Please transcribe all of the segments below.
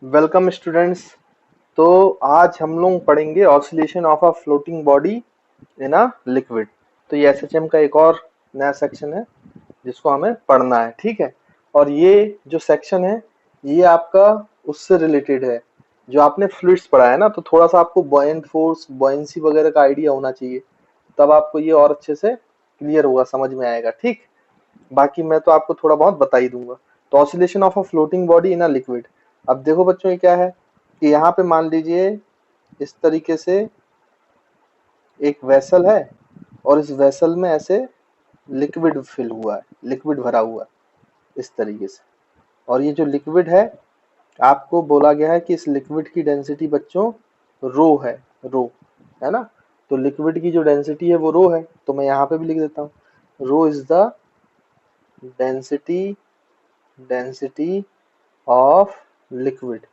Welcome students. तो आज हम लोग पढ़ेंगे oscillation of a floating body in a liquid. तो ये एसएचएम का एक और नया सेक्शन है जिसको हमें पढ़ना है, ठीक है। और ये जो सेक्शन है ये आपका उससे रिलेटेड है जो आपने फ्लूइड्स पढ़ा है ना, तो थोड़ा सा आपको बॉयंट फोर्स बॉयंसी वगैरह का आइडिया होना चाहिए, तब आपको ये और अच्छे से क्लियर होगा, समझ में आएगा, ठीक। बाकी मैं तो आपको थोड़ा बहुत बता ही दूंगा। तो oscillation of a floating body in a liquid. अब देखो बच्चों, ये क्या है कि यहाँ पे मान लीजिए इस तरीके से एक वेसल है और इस वेसल में ऐसे लिक्विड फिल हुआ है, लिक्विड भरा हुआ है इस तरीके से। और ये जो लिक्विड है आपको बोला गया है कि इस लिक्विड की डेंसिटी बच्चों रो है, रो, है ना। तो लिक्विड की जो डेंसिटी है वो रो है, तो मैं यहाँ पे भी लिख देता हूँ rho is the density density of liquid.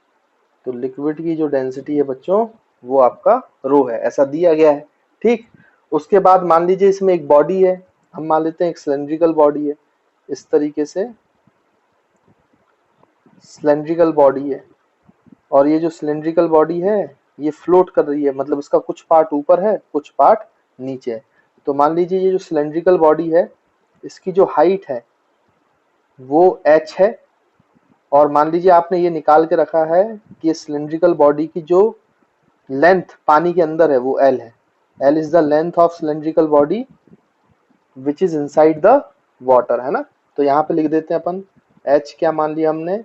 तो लिक्विड की जो डेंसिटी है बच्चों वो आपका रो है, ऐसा दिया गया है, ठीक। उसके बाद मान लीजिए इसमें एक बॉडी है, हम मान लेते हैं एक सिलेंड्रिकल बॉडी है, इस तरीके से सिलेंड्रिकल बॉडी है। और ये जो सिलेंड्रिकल बॉडी है ये फ्लोट कर रही है, मतलब इसका कुछ पार्ट ऊपर है कुछ पार्ट नीचे है। तो मान लीजिए ये जो सिलेंड्रिकल बॉडी है इसकी जो हाइट है वो h है, और मान लीजिए आपने ये निकाल के रखा है कि सिलेंड्रिकल बॉडी की जो लेंथ पानी के अंदर है वो L है। L is the length of cylindrical body which is inside the water, है ना। तो यहाँ पे लिख देते हैं अपन H क्या मान लिया हमने,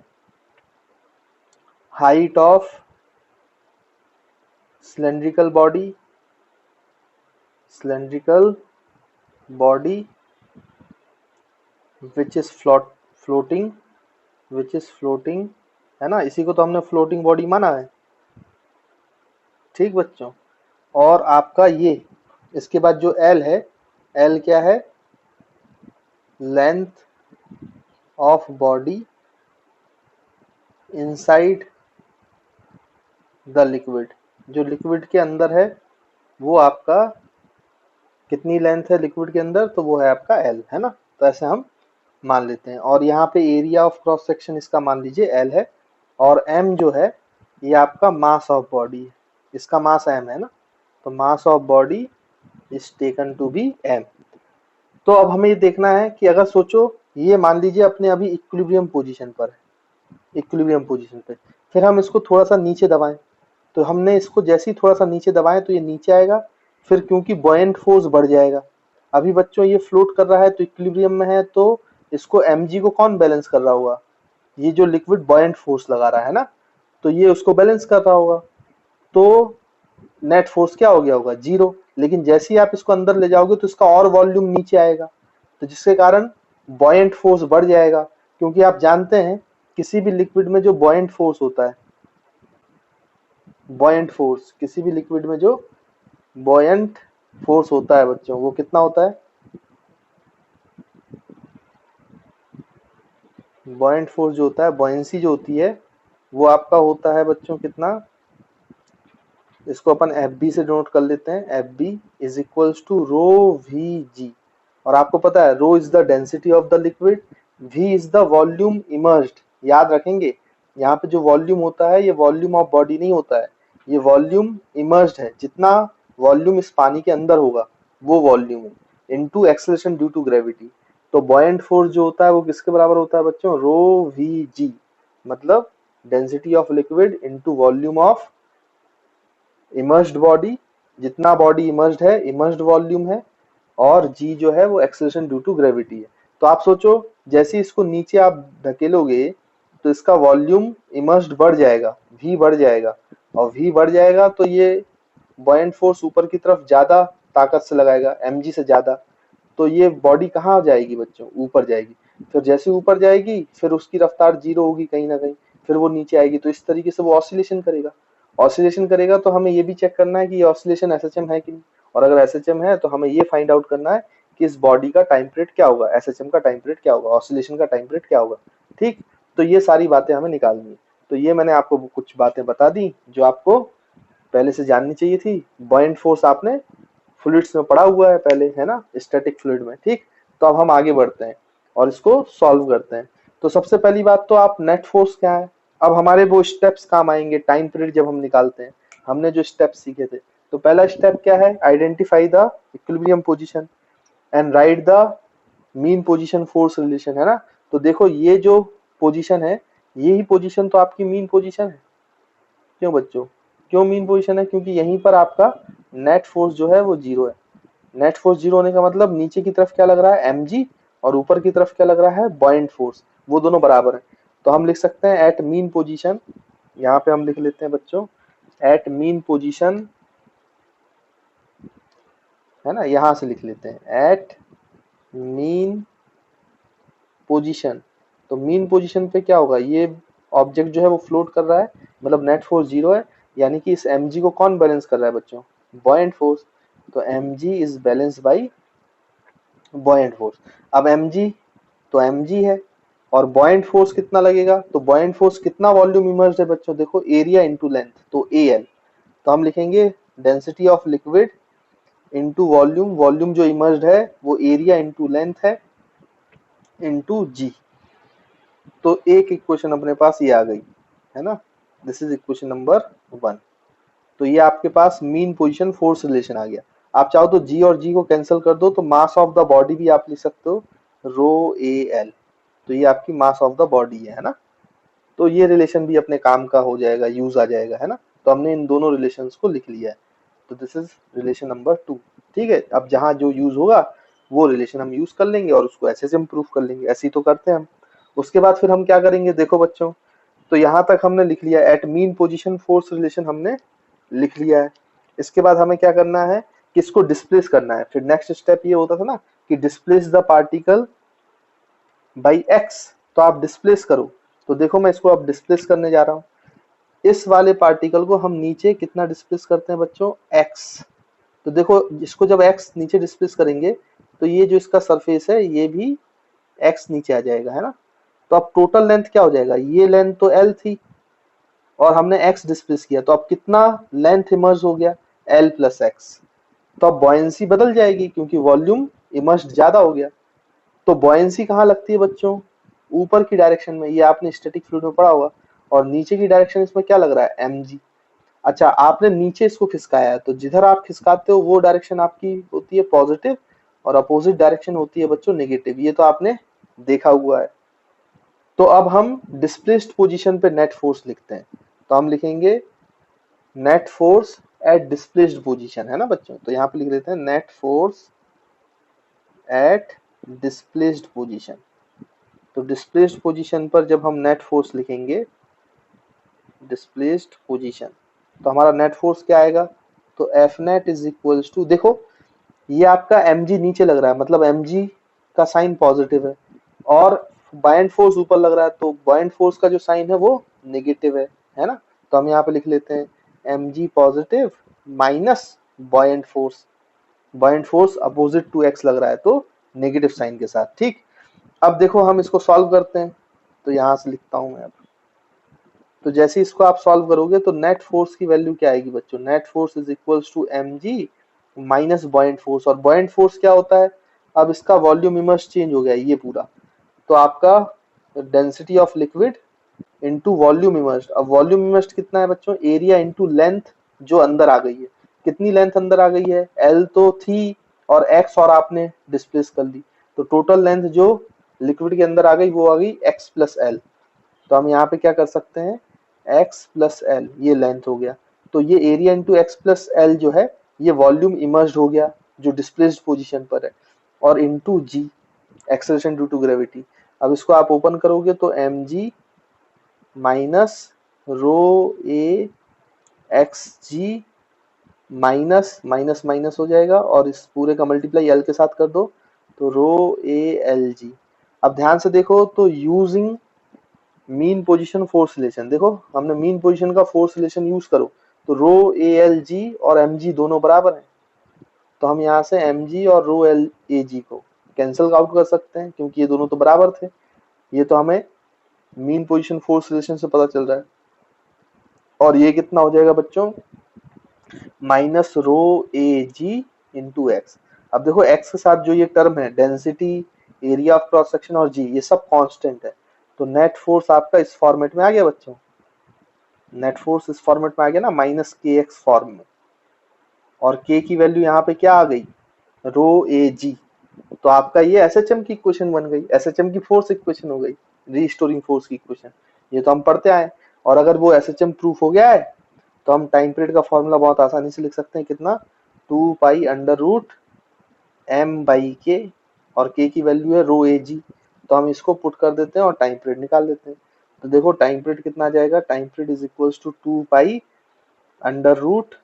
height of cylindrical body, cylindrical body which is floating, which is floating, है ना। इसी को तो हमने फ्लोटिंग बॉडी माना है, ठीक बच्चों। और आपका ये इसके बाद जो L है, L क्या है, length of body inside the liquid. जो लिक्विड के अंदर है वो आपका कितनी लेंथ है लिक्विड के अंदर, तो वो है आपका L, है ना। तो ऐसे हम मान लेते हैं। और यहाँ पे एरिया ऑफ क्रॉस सेक्शन इसका मान लीजिए L है, और M जो है ये आपका मास ऑफ बॉडी है, इसका मास M है ना। तो mass of body is taken to be M। तो अब हमें ये देखना है कि अगर सोचो ये मान लीजिए अपने अभी इक्विलिब्रियम पोजीशन पर है, इक्विलिब्रियम पोजीशन पे, फिर हम इसको थोड़ा सा नीचे दबाएं। तो हमने इसको जैसे ही थोड़ा सा नीचे दबाएं तो ये नीचे आएगा, फिर क्योंकि बॉयंट फोर्स बढ़ जाएगा। अभी बच्चों ये फ्लोट कर रहा है तो इक्विलिब्रियम में है, तो इसको mg को कौन बैलेंस कर रहा होगा, ये जो लिक्विड बॉयंट फोर्स लगा रहा है ना, तो ये उसको बैलेंस कर रहा होगा। तो नेट फोर्स क्या हो गया होगा, जीरो। लेकिन जैसे ही आप इसको अंदर ले जाओगे तो इसका और वॉल्यूम नीचे आएगा, तो जिसके कारण बॉयंट फोर्स बढ़ जाएगा। क्योंकि आप जानते हैं किसी भी लिक्विड में जो बॉयंट फोर्स होता है, बॉयंट फोर्स किसी भी लिक्विड में जो बॉयंट फोर्स होता है बच्चों वो कितना होता है, बॉयंट फोर्स जो होता है, बॉयंसी जो होती है वो आपका होता है बच्चों कितना, इसको अपन एफ बी से नोट कर लेते हैं, F B is equals to rho V G. और आपको पता है rho is the density of the liquid, V is the volume emerged. याद रखेंगे यहाँ पे जो वॉल्यूम होता है ये वॉल्यूम ऑफ बॉडी नहीं होता है, ये वॉल्यूम इमर्ज्ड है, जितना वॉल्यूम इस पानी के अंदर होगा वो वॉल्यूम है, into acceleration due to gravity. तो बॉयंट फोर्स जो होता है वो किसके बराबर होता है बच्चों, रो वी जी, मतलब density of liquid into volume of emerged body, जितना बॉडी इमर्ज्ड है इमर्ज्ड वॉल्यूम है, और जी जो है वो एक्सेलरेशन ड्यू टू ग्रेविटी है। तो आप सोचो जैसे इसको नीचे आप धकेलोगे तो इसका वॉल्यूम इमर्ज्ड बढ़ जाएगा, वी बढ़ जाएगा, और वी बढ़ जाएगा तो ये बॉयंट फोर्स ऊपर की तरफ ज्यादा ताकत से लगाएगा, mg से ज्यादा। तो ये बॉडी कहाँ जाएगी बच्चों, ऊपर जाएगी। फिर जैसे ऊपर जाएगी फिर उसकी रफ्तार जीरो होगी कहीं ना कहीं, फिर वो नीचे आएगी। तो इस तरीके से वो ऑसिलेशन करेगा, ऑसिलेशन करेगा। तो हमें ये भी चेक करना है कि ये ऑसिलेशन एसएचएम है कि नहीं, और अगर एसएचएम है तो हमें ये फाइंड आउट करना है कि इस बॉडी का टाइम पीरियड क्या होगा, एसएचएम का टाइम पीरियड क्या होगा, ऑसिलेशन का टाइम पीरियड क्या होगा, ठीक। तो ये सारी बातें हमें निकालनी है। तो ये मैंने आपको कुछ बातें बता दी जो आपको पहले से जाननी चाहिए थी। बॉयंट फोर्स आपने फ्लूइड्स में पढ़ा हुआ है पहले, है ना, स्टैटिक फ्लूइड में, ठीक। तो अब हम आगे बढ़ते हैं और इसको सॉल्व करते हैं। तो सबसे पहली बात तो आप नेट फोर्स क्या है, अब हमारे वो स्टेप्स काम आएंगे टाइम पीरियड जब हम निकालते हैं। हमने जो स्टेप्स सीखे थे, तो पहला स्टेप क्या है, identify the equilibrium position and right the mean position force relation, है ना। तो देखो ये जो पोजीशन है, यही पोजीशन तो आपकी मीन पोजीशन है। क्यों बच्चों, क्यों मीन पोजीशन है, क्योंकि यहीं पर आपका नेट फोर्स जो है वो जीरो है। नेट फोर्स जीरो होने का मतलब नीचे की तरफ क्या लग रहा है, mg, और ऊपर की तरफ क्या लग रहा है, बॉइंट फोर्स, वो दोनों बराबर है। तो हम लिख सकते हैं एट मीन पोजीशन, यहाँ पे हम लिख लेते हैं बच्चों एट मीन पोजीशन, है ना, यहां से लिख लेते हैं एट मीन पोजीशन। तो मीन पोजीशन पे क्या होगा, ये ऑब्जेक्ट जो है वो फ्लोट कर रहा है, मतलब नेट फोर्स जीरो है, यानी कि इस mg को कौन बैलेंस कर रहा है बच्चों, बॉइंट फोर्स। तो mg is balance by बॉइंट force. अब mg, तो mg है, और बॉइंट फोर्स कितना लगेगा, तो बॉइंट फोर्स कितना वॉल्यूम इमर्ज्ड है बच्चों, देखो एरिया इनटू लेंथ, तो al। तो हम लिखेंगे density of liquid into volume, volume जो इमर्ज्ड है वो एरिया इनटू लेंथ है, इनटू g। तो एक इक्वेशन अपने पास ये आ गई, है ना, दिस इज इक्वेशन नंबर 1। तो ये आपके पास मीन पोजीशन फोर्स रिलेशन आ गया। आप चाहो तो g और g को कैंसिल कर दो, तो मास ऑफ द बॉडी भी आप लिख सकते हो रो ए एल। तो ये आपकी मास ऑफ द बॉडी है ना। तो ये रिलेशन भी अपने काम का हो जाएगा, यूज आ जाएगा, है ना। तो हमने इन दोनों रिलेशंस को लिख लिया है। तो दिस इज रिलेशन नंबर 2। ठीक है, अब जहां जो यूज होगा वो रिलेशन हम यूज कर लेंगे और उसको ऐसे से हम प्रूफ कर लेंगे, ऐसे ही तो करते हैं हम। उसके बाद फिर हम क्या करेंगे, देखो बच्चों, तो यहाँ तक हमने लिख लिया at mean position force relation हमने लिख लिया है। इसके बाद हमें क्या करना है, किसको डिस्प्लेस करना है। फिर नेक्स्ट स्टेप ये होता था ना कि displace the particle by x, तो आप डिस्प्लेस करो। तो देखो मैं इसको अब डिस्प्लेस करने जा रहा हूँ, इस वाले पार्टिकल को हम नीचे कितना डिस्प्लेस करते हैं बच्चों, x। तो देखो इसको जब x नीचे डिस्प्लेस करेंगे तो ये जो इसका सरफेस है ये भी x नीचे आ जाएगा, है ना। तो अब टोटल लेंथ क्या हो जाएगा, ये लेंथ तो l थी और हमने x डिस्प्लेस किया, तो अब कितना लेंथ इमर्ज हो गया, l प्लस एक्स। तो अब बॉयंसी बदल जाएगी क्योंकि वॉल्यूम इमर्ज ज्यादा हो गया। तो बॉयंसी कहाँ लगती है बच्चों, ऊपर की डायरेक्शन में, ये आपने स्टैटिक फ्लूइड में पढ़ा होगा। और नीचे की डायरेक्शन इसमें क्या लग रहा है, mg। अच्छा, आपने नीचे इसको खिसकाया है, तो जिधर आप खिसकाते हो वो डायरेक्शन आपकी होती है पॉजिटिव और अपोजिट डायरेक्शन होती है बच्चों नेगेटिव, ये तो आपने देखा हुआ है। तो अब हम डिस्प्लेस्ड पोजीशन पे नेट फोर्स लिखते हैं। तो हम लिखेंगे net force at displaced position, है ना बच्चों। तो यहाँ पे लिख देते हैं net force at displaced position. तो डिस्प्लेस्ड पोजीशन पर जब हम नेट फोर्स लिखेंगे, डिस्प्लेस्ड पोजीशन, तो हमारा नेट फोर्स क्या आएगा, तो F net is equals to, देखो ये आपका mg नीचे लग रहा है, मतलब mg का साइन पॉजिटिव है, और बाइंड फोर्स ऊपर लग रहा है, तो बाइंड फोर्स का जो साइन है वो नेगेटिव है ना। तो हम यहाँ पे लिख लेते हैं mg positive minus buoyant force, buoyant force opposite to x लग रहा है तो नेगेटिव साइन के साथ। ठीक, अब देखो हम इसको सॉल्व करते हैं, तो यहाँ से लिखता हूँ मैं अब। तो जैसे इसको आप सॉल्व करोगे तो नेट फोर्स की वैल्यू क्या आएगी बच्चों, net force is equals to mg minus buoyant force. और बॉयंट फोर्स क्या होता है, अब इसका वॉल्यूम इमर्स चेंज हो गया ये पूरा, तो आपका density of liquid into volume immersed. अब वॉल्यूम इमर्स्ड कितना है बच्चों, एरिया इनटू लेंथ जो अंदर आ गई है। कितनी लेंथ अंदर आ गई है, l तो थी और x और आपने डिस्प्लेस कर ली, तो टोटल लेंथ जो लिक्विड के अंदर आ गई वो आ गई x प्लस एल। तो हम यहाँ पे क्या कर सकते हैं, x प्लस एल, ये लेंथ हो गया। तो ये area into x plus L जो है ये वॉल्यूम इमर्ज्ड हो गया जो डिस्प्लेस्ड पोजीशन पर है, और into g, acceleration due to gravity. अब इसको आप ओपन करोगे तो mg minus rho A x g minus minus minus हो जाएगा, और इस पूरे का मल्टीप्लाई एल के साथ कर दो तो रो ए एल जी। अब ध्यान से देखो, तो using mean position force relation, देखो हमने मीन पोजीशन का फोर्स रिलेशन यूज करो तो रो ए एल जी और एम जी दोनों बराबर हैं। तो हम यहाँ से एम जी और रो एल ए जी को कैंसिल आउट कर सकते हैं क्योंकि ये दोनों तो बराबर थे। ये तो हमें मीन पोजीशन फोर्स रिलेशन से पता चल रहा है। और ये कितना हो जाएगा बच्चों, माइनस रो ए जी इंटू एक्स। अब देखो एक्स के साथ जो ये टर्म है density, area of cross section और जी, ये सब कांस्टेंट है। तो नेट फोर्स आपका इस फॉर्मेट में आ गया बच्चों। नेट फोर्स इस फॉर्मेट में आ गया ना, माइनस के एक्स फॉर्म में, और के की वैल्यू यहाँ पे क्या आ गई, रो ए जी। तो आपका ये एसएचएम की इक्वेशन बन गई, एसएचएम की फोर्स इक्वेशन हो गई, रीस्टोरिंग फोर्स की इक्वेशन। ये तो हम पढ़ते आए। और अगर वो एसएचएम प्रूफ हो गया है तो हम टाइम पीरियड का फॉर्मूला बहुत आसानी से लिख सकते हैं, कितना, 2 pi under root M by K, और के की वैल्यू है रो ए जी। तो हम इसको पुट कर देते हैं और टाइम पीरियड निकाल देते हैं। तो देखो टाइम पीरियड कितना आ जाएगा, time period is equals to 2 pi under root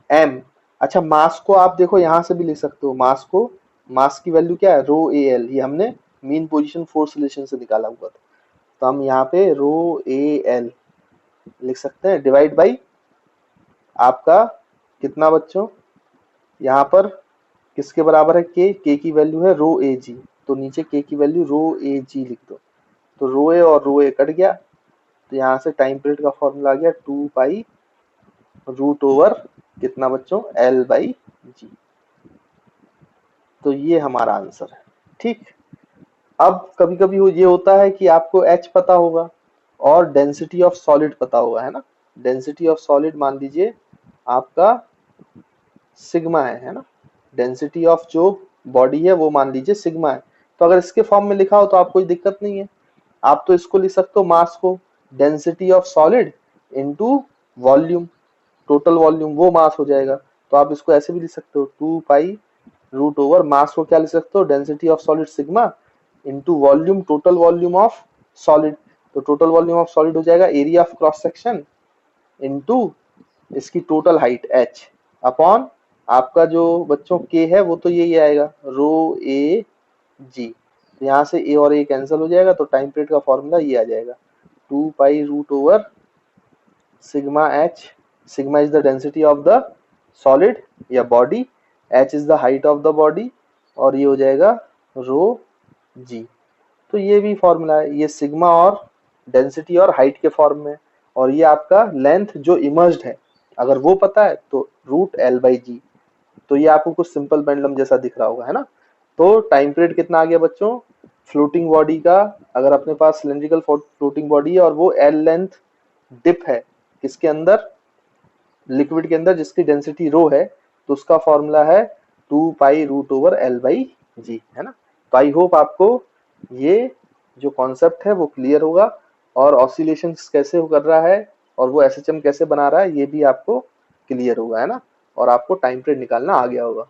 M. अच्छा, मास को आप देखो यहाँ से भी लिख सकते हो, मास को, मास की वैल्यू क्या है, रो ए एल, ये हमने मीन पोजीशन फोर्स रिलेशन से निकाला हुआ था। तो हम यहाँ पे रो ए एल लिख सकते हैं, डिवाइड बाई आपका कितना बच्चों, यहाँ पर किसके बराबर है, के की वैल्यू है रो ए जी, तो नीचे के की वैल्यू रो ए जी लिख दो। तो रो ए और रो ए कट गया, तो यहाँ से टाइम पीरियड का फॉर्मूला आ गया 2 पाई रूट ओवर कितना बच्चों, एल बाई जी। तो ये हमारा आंसर है। ठीक, अब कभी कभी ये होता है कि आपको एच पता होगा और डेंसिटी ऑफ सॉलिड पता होगा, है ना। डेंसिटी ऑफ सॉलिड मान लीजिए आपका सिग्मा है ना, डेंसिटी ऑफ जो बॉडी है वो मान लीजिए सिग्मा है। तो अगर इसके फॉर्म में लिखा हो तो आप कोई दिक्कत नहीं है, आप तो इसको लिख सकते हो मास को, density of solid into volume, total volume वो मास हो जाएगा। तो आप इसको ऐसे भी लिख सकते हो, 2 पाई रूट ओवर, मास को क्या लिख सकते हो, density of solid sigma into volume, total volume of solid. तो टोटल वॉल्यूम ऑफ सॉलिड हो जाएगा area of cross section into इसकी टोटल हाइट h अपॉन आपका जो बच्चों k है वो तो यही आएगा, रो ए जी। तो यहाँ से a और a कैंसिल हो जाएगा, तो टाइम पीरियड का फॉर्मूला ये आ जाएगा, 2 pi root over sigma h, sigma is the density of the solid या body, h is the height of the body, और ये हो जाएगा रो जी। तो ये भी फॉर्मूला है, ये सिग्मा और डेंसिटी और हाइट के फॉर्म में, और ये आपका लेंथ जो इमर्ज्ड है अगर वो पता है तो रूट एल बाई जी। तो ये आपको कुछ सिंपल पेंडुलम जैसा दिख रहा होगा, है ना। तो टाइम पीरियड कितना आ गया बच्चों, फ्लोटिंग बॉडी का, अगर अपने पास सिलेंड्रिकल फ्लोटिंग बॉडी है और वो एल लेंथ डिप है किसके अंदर, लिक्विड के अंदर, जिसकी डेंसिटी रो है, तो उसका फॉर्मूला है 2 pi root over L by G, है ना। तो आई होप आपको ये जो कॉन्सेप्ट है वो क्लियर होगा, और ऑसिलेशंस कैसे कर रहा है और वो एसएचएम कैसे बना रहा है ये भी आपको क्लियर होगा, है ना, और आपको टाइम पीरियड निकालना आ गया होगा।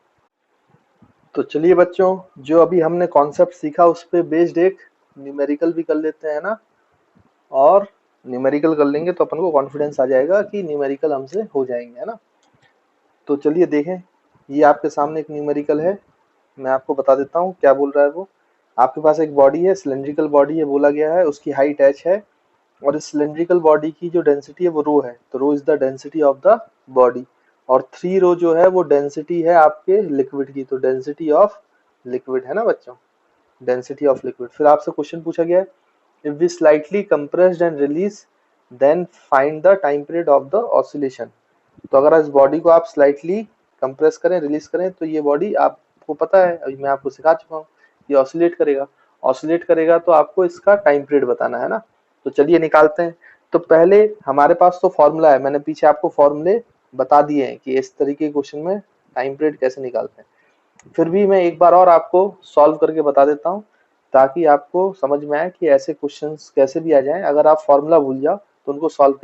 तो चलिए बच्चों, जो अभी हमने कॉन्सेप्ट सीखा उस पे बेस्ड एक न्यूमेरिकल भी कर लेते हैं ना, और न्यूमेरिकल कर लेंगे तो अपन को कॉन्फिडेंस आ जाएगा कि न्यूमेरिकल हमसे हो जाएंगे, है ना। तो चलिए देखें, ये आपके सामने एक न्यूमेरिकल है, मैं आपको बता देता हूँ क्या बोल रहा है वो। आपके पास एक बॉडी है, सिलेंड्रिकल बॉडी है, बोला गया है उसकी हाइट h है, और इस सिलेंड्रिकल बॉडी की जो डेंसिटी है वो रो है, तो rho is the density of the body, और 3 रो जो है वो डेंसिटी है आपके लिक्विड की, तो डेंसिटी ऑफ लिक्विड, है ना बच्चों, डेंसिटी ऑफ लिक्विड। फिर आपसे क्वेश्चन पूछा गया है, if we slightly compressed and release then find the time period of the oscillation. तो अगर इस बॉडी को आप स्लाइटली कंप्रेस करें, रिलीज करें, तो ये बॉडी आपको पता है, अभी मैं आपको सिखा चुका हूँ, ये ऑसिलेट करेगा, ऑसिलेट करेगा तो आपको इसका टाइम पीरियड बताना है ना। तो चलिए निकालते हैं। तो पहले हमारे पास तो फॉर्मूला है, मैंने पीछे आपको फॉर्मूले बता दिए हैं कि इस तरीके के क्वेश्चन में टाइम पीरियड कैसे निकालते हैं। फिर भी मैं एक बार और आपको सॉल्व करके बता देता हूँ, ताकि आपको समझ में आए कि ऐसे क्वेश्चंस कैसे भी आ जाएं, अगर आप फॉर्मूला भूल जाओ तो उनको सॉल्व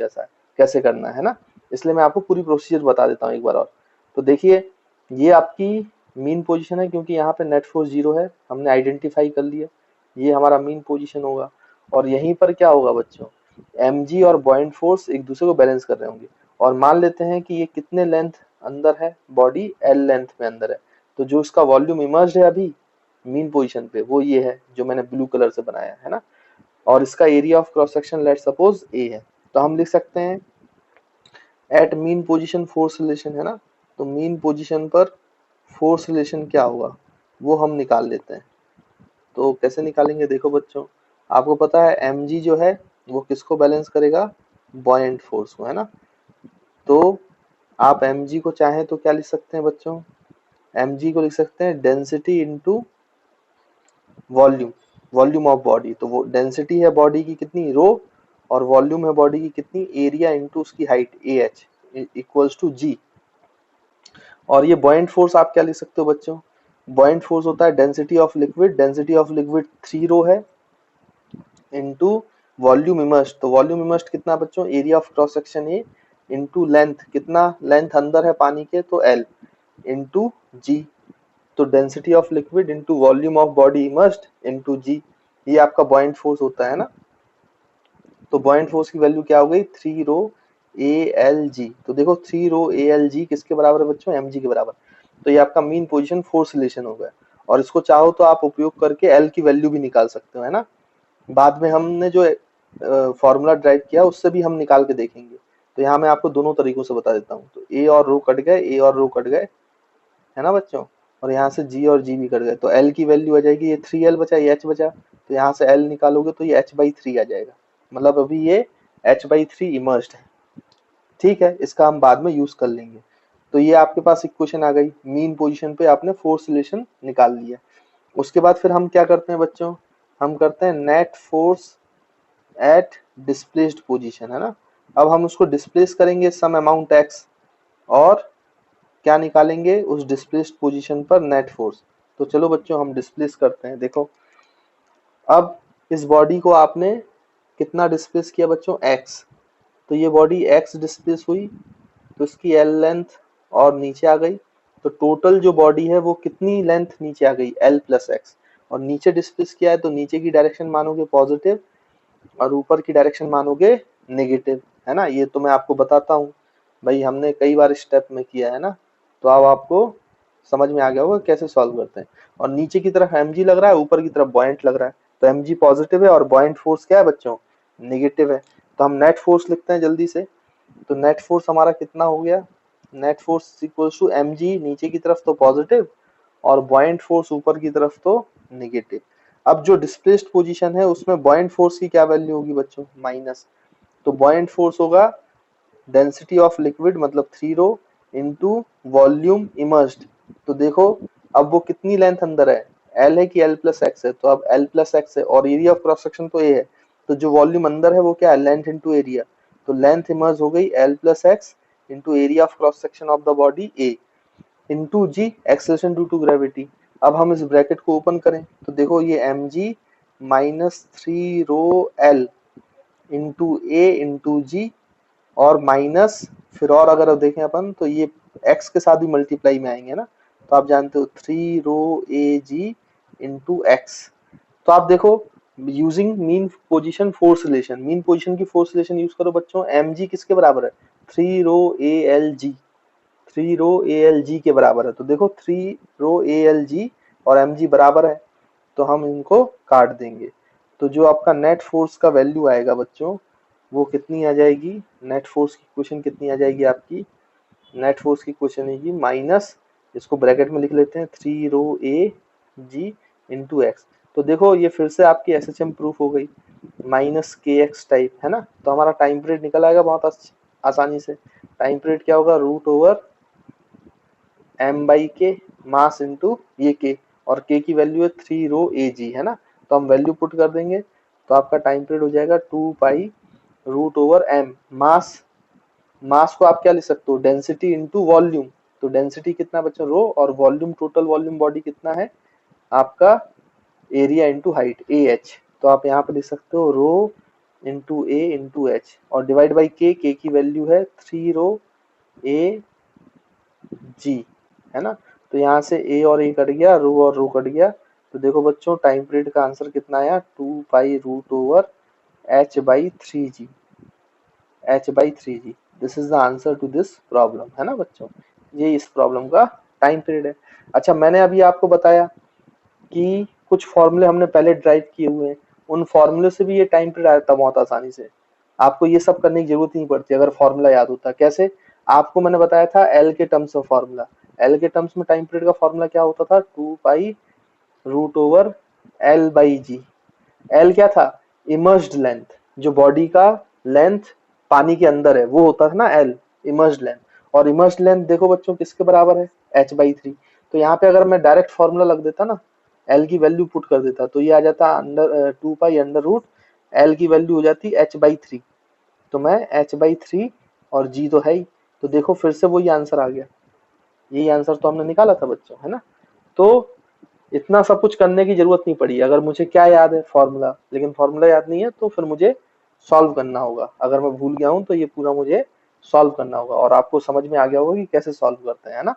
कैसे करना है ना। इसलिए मैं आपको पूरी प्रोसीजर बता देता हूँ एक बार और। तो देखिए, ये आपकी मीन पोजीशन है, क्योंकि यहाँ पे नेट फोर्स 0 है, हमने आइडेंटिफाई कर लिया, ये हमारा मीन पोजीशन होगा। और यहीं पर क्या होगा बच्चों, mg और बॉइंट फोर्स एक दूसरे को बैलेंस कर रहे होंगे, और मान लेते हैं कि ये कितने लेंथ अंदर है, बॉडी l लेंथ में अंदर है, तो जो इसका वॉल्यूम इमर्ज्ड है अभी मीन पोजीशन पे वो ये है जो मैंने ब्लू कलर से बनाया है ना, और इसका area of cross section let suppose a है। तो हम लिख सकते हैं at mean position force relation, है ना। तो मीन पोजीशन पर फोर्स रिलेशन क्या होगा वो हम निकाल लेते हैं। तो कैसे निकालेंगे, देखो बच्चों, आपको पता है mg जो है वो किसको बैलेंस करेगा, बॉयंट फोर्स को, है ना। तो आप mg को चाहें तो क्या लिख सकते हैं बच्चों, mg को लिख सकते हैं density into volume, volume of body. तो वो डेंसिटी है बॉडी की कितनी, रो, और वॉल्यूम है बॉडी की कितनी, एरिया इंटू उसकी height A H equals to G. और ये बॉइंट फोर्स आप क्या लिख सकते हो बच्चों, बॉइंट फोर्स होता है density of liquid, density of liquid 3 rho है इंटू वॉल्यूम इमर्स्ड, तो वॉल्यूम इमर्स्ड कितना बच्चों, area of cross section A into length, कितना लेंथ अंदर है पानी के तो एल इंटू जी, तो density of liquid into volume of body immersed into G, ये आपका बॉइंट फोर्स होता है ना। तो बॉइंट फोर्स की वैल्यू क्या हो गई, 3 रो ए एल जी, तो देखो 3 रो ए एल जी किसके बराबर है बच्चों, एम जी के बराबर, तो ये आपका मीन पोजीशन फोर्स रिलेशन हो गया। और इसको चाहो तो आप उपयोग करके एल की वैल्यू भी निकाल सकते हो, है ना। बाद में हमने जो फॉर्मूला ड्राइव किया उससे भी हम निकाल के देखेंगे। तो यहाँ मैं आपको दोनों तरीकों से बता देता हूँ, तो ए और रो कट गए, ए और रो कट गए, है ना बच्चों, और यहाँ से जी और जी भी कट गए, तो एल की वैल्यू आ जाएगी, ये 3L बचा, ये एच बचा, तो यहाँ से एल निकालोगे तो ये h/3 आ जाएगा, मतलब अभी ये h/3 इमर्स्ड है। ठीक है, इसका हम बाद में यूज कर लेंगे। तो ये आपके पास इक्वेशन आ गई, मीन पोजीशन पे आपने फोर्स रिलेशन निकाल लिया। उसके बाद फिर हम क्या करते हैं बच्चों, हम करते हैं net force at displaced position, है ना। अब हम उसको डिस्प्लेस करेंगे सम अमाउंट एक्स, और क्या निकालेंगे उस डिस्प्लेस्ड पोजीशन पर नेट फोर्स। तो चलो बच्चों हम डिस्प्लेस करते हैं। देखो अब इस बॉडी को आपने कितना डिस्प्लेस किया बच्चों, एक्स, तो ये बॉडी एक्स डिस्प्लेस हुई, तो इसकी एल लेंथ और नीचे आ गई, तो टोटल जो बॉडी है वो कितनी लेंथ नीचे आ गई, एल प्लस एक्स, और नीचे डिस्प्लेस किया है तो नीचे की डायरेक्शन मानोगे पॉजिटिव और ऊपर की डायरेक्शन मानोगे नेगेटिव, है ना। ये तो मैं आपको बताता हूँ भाई, हमने कई बार स्टेप में किया है ना, तो अब आपको समझ में आ गया होगा कैसे सॉल्व करते हैं। और नीचे की तरफ mg लग रहा है, ऊपर की तरफ बॉइंट लग रहा है, तो mg पॉजिटिव है और बॉइंट फोर्स क्या है बच्चों, नेगेटिव है। तो हम नेट फोर्स लिखते हैं जल्दी से, तो नेट फोर्स हमारा कितना हो गया, net force equals to mg, नीचे की तरफ तो पॉजिटिव और बॉइंट फोर्स ऊपर की तरफ तो नेगेटिव। अब जो डिस्प्लेस्ड पोजीशन है उसमें बॉइंट फोर्स की क्या वैल्यू होगी बच्चों, माइनस, तो बॉइंट फोर्स होगा डेंसिटी ऑफ लिक्विड मतलब 3 रो इंटू वॉल्यूम इमर्स्ड, तो देखो अब वो कितनी लेंथ अंदर है, एल है कि एल प्लस एक्स है, तो अब एल प्लस एक्स है और एरिया ऑफ क्रॉस सेक्शन तो ए है, तो जो वॉल्यूम अंदर है वो क्या है, लेंथ इंटू एरिया, तो लेंथ इमर्ज हो गई L plus x into area of cross section of the body A into g, acceleration due to gravity. अब हम इस ब्रैकेट को ओपन करें तो देखो ये M G minus 3 rho L into A into G, और माइनस फिर और अगर देखें अपन तो ये x के साथ भी मल्टीप्लाई में आएंगे ना, तो आप जानते हो 3 रो ए जी इंटू एक्स। तो आप देखो using mean position force relation, mean position की फोर्स रिलेशन यूज करो बच्चों, एम जी किसके बराबर है, 3 रो A L G, 3 row A L G के बराबर है, तो देखो 3 रो ए एल जी और एम जी बराबर है, तो हम इनको काट देंगे। तो जो आपका नेट फोर्स का वैल्यू आएगा बच्चों वो कितनी आ जाएगी, नेट फोर्स की इक्वेशन कितनी आ जाएगी आपकी, नेट फोर्स की इक्वेशन आएगी माइनस, इसको ब्रैकेट में लिख लेते हैं 3 रो ए जी इंटू एक्स, तो देखो ये फिर से आपकी एस एच एम प्रूफ हो गई माइनस के एक्स टाइप, है ना। तो हमारा टाइम पीरियड निकल आएगा बहुत आसानी से, टाइम पीरियड क्या होगा, रूट ओवर एम बाई के मास इंटू ये के, और के की वैल्यू है 3 रो ए जी, है ना, तो हम वैल्यू पुट कर देंगे, तो आपका टाइम पीरियड हो जाएगा 2 पाई रूट ओवर एम, मास, मास को आप क्या लिख सकते हो, डेंसिटी इंटू वॉल्यूम, तो डेंसिटी कितना बच्चों रो, और वॉल्यूम टोटल वॉल्यूम बॉडी कितना है आपका, area into height A H, तो आप यहाँ पे लिख सकते हो rho into A into H, और डिवाइड बाई के की वैल्यू है 3 रो ए जी, है ना। तो यहाँ से ए और ए कट गया, रो और रो कट गया, तो देखो बच्चों टाइम पीरियड का आंसर कितना आया, 2 pi root over h/3g, h/3g, this is the answer to this problem, है ना बच्चों, ये इस प्रॉब्लम का टाइम पीरियड है। अच्छा मैंने अभी आपको बताया कि कुछ फॉर्मूले हमने पहले ड्राइव किए हुए हैं, उन फॉर्मूले से भी ये टाइम पीरियड आता है बहुत आसानी से, आपको ये सब करने की जरूरत नहीं पड़ती अगर फॉर्मूला याद होता। कैसे, आपको मैंने बताया था एल के टर्म्स में फॉर्मूला, एल के टर्म्स में टाइम पीरियड का फॉर्मूला क्या होता था, 2 pi root over L by g, L क्या था, इमर्स्ड लेंथ, जो बॉडी का लेंथ पानी के अंदर है वो होता था ना एल, इमर्स्ड लेंथ, और इमर्स्ड लेंथ देखो बच्चों किसके बराबर है, h/3, तो यहाँ पे अगर मैं डायरेक्ट फॉर्मूला लग देता ना, एल की वैल्यू पुट कर देता तो ये आ जाता under 2 pi under root L की वैल्यू हो जाती है H/3, तो मैं H/3 और G तो है ही, तो देखो फिर से वही आंसर आ गया। यही आंसर तो हमने निकाला था बच्चों, है ना। तो इतना सब कुछ करने की जरूरत नहीं पड़ी। अगर मुझे क्या याद है, फॉर्मूला, लेकिन फॉर्मूला याद नहीं है तो फिर मुझे सॉल्व करना होगा। अगर मैं भूल गया हूं तो ये पूरा मुझे सॉल्व करना होगा, और आपको समझ में आ गया होगा कि कैसे सॉल्व करते हैं, है ना।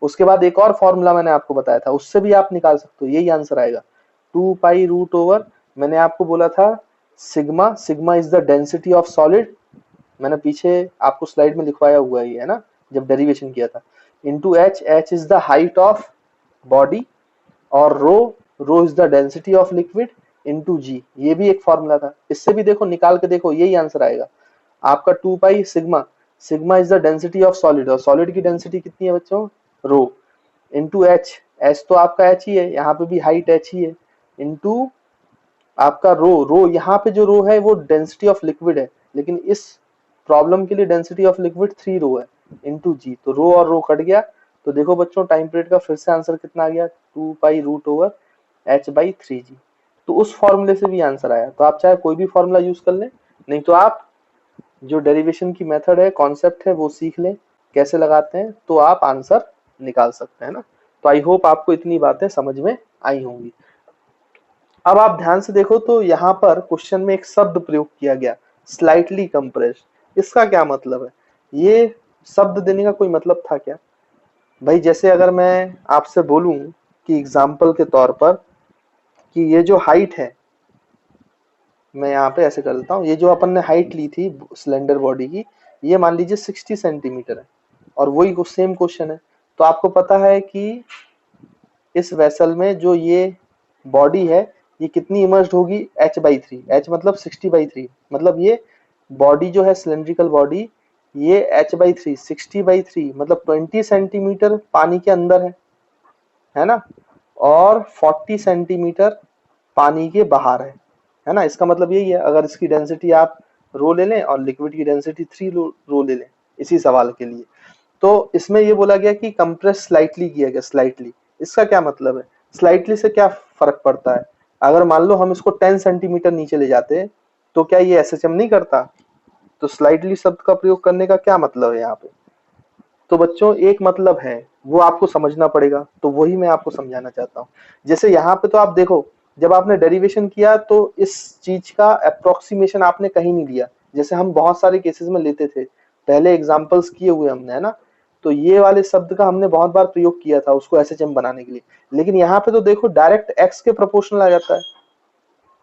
उसके बाद एक और फॉर्मूला मैंने आपको बताया था, उससे भी आप निकाल सकते हो, यही आंसर आएगा 2 पाई रूट ओवर, मैंने आपको बोला था sigma, sigma is the density of solid, मैंने पीछे आपको स्लाइड में लिखवाया हुआ है ना, जब डेरिवेशन किया था, into H, H is the height of body, और rho, rho is the density of liquid, into G, ये भी एक फॉर्मूला था। इससे भी देखो, निकाल के देखो, यही आंसर आएगा आपका 2 pi sigma, sigma is the density of solid, और सॉलिड की डेंसिटी कितनी है बच्चों, रो, इंटू एच, एच तो आपका एच ही है, यहाँ पे भी हाइट एच ही है, इंटू आपका रो, रो यहाँ पे जो रो है वो डेंसिटी ऑफ लिक्विड है, लेकिन इस प्रॉब्लम के लिए डेंसिटी ऑफ लिक्विड 3 रो है, इंटू जी, तो रो और रो कट गया। तो देखो बच्चों, टाइम पीरियड का फिर से आंसर कितना आ गया, 2 पाई रूट ओवर H/3G, तो उस फॉर्मूले से भी आंसर आया। तो आप चाहे कोई भी फॉर्मूला यूज कर लें, नहीं तो आप जो डेरिवेशन की मेथड है, कॉन्सेप्ट है, वो सीख लें कैसे लगाते हैं, तो आप आंसर निकाल सकते हैं ना। तो आई होप आपको इतनी बातें समझ में आई होंगी। अब आप ध्यान से देखो तो यहाँ पर क्वेश्चन में एक शब्द प्रयोग किया गया, स्लाइटली कंप्रेस्ड। इसका क्या मतलब है, ये शब्द देने का कोई मतलब था क्या भाई? जैसे अगर मैं आपसे बोलूं कि एग्जाम्पल के तौर पर कि ये जो हाइट है, मैं यहाँ पे ऐसे कर देता हूँ, ये जो अपन ने हाइट ली थी सिलेंडर बॉडी की, ये मान लीजिए 60 सेंटीमीटर है, और वही सेम क्वेश्चन है। तो आपको पता है कि इस वेसल में जो ये बॉडी है, ये कितनी इमर्ज्ड होगी, H/3, H मतलब 60/3, मतलब ये बॉडी जो है सिलेंड्रिकल बॉडी, ये H/3 60/3 मतलब 20 सेंटीमीटर पानी के अंदर है ना, और 40 सेंटीमीटर पानी के बाहर है ना। इसका मतलब यही है, अगर इसकी डेंसिटी आप रो ले लें और लिक्विड की डेंसिटी 3 रो ले लें इसी सवाल के लिए, तो इसमें ये बोला गया कि कंप्रेस स्लाइटली किया गया, स्लाइटली। इसका क्या मतलब है, स्लाइटली से क्या फर्क पड़ता है? अगर मान लो हम इसको 10 सेंटीमीटर नीचे ले जाते, तो क्या ये एसएचएम नहीं करता? तो स्लाइटली शब्द का प्रयोग करने का क्या मतलब है यहाँ पे? तो बच्चों एक मतलब है, वो आपको समझना पड़ेगा, तो वही मैं आपको समझाना चाहता हूँ। जैसे यहाँ पे तो आप देखो, जब आपने डेरिवेशन किया तो इस चीज का अप्रोक्सीमेशन आपने कहीं नहीं लिया, जैसे हम बहुत सारे केसेस में लेते थे, पहले एग्जांपल्स किए हुए हमने, है ना। तो ये वाले शब्द का हमने बहुत बार प्रयोग किया था उसको एसएचएम बनाने के लिए, लेकिन यहाँ पे तो देखो डायरेक्ट एक्स के प्रोपोर्शनल आ जाता है।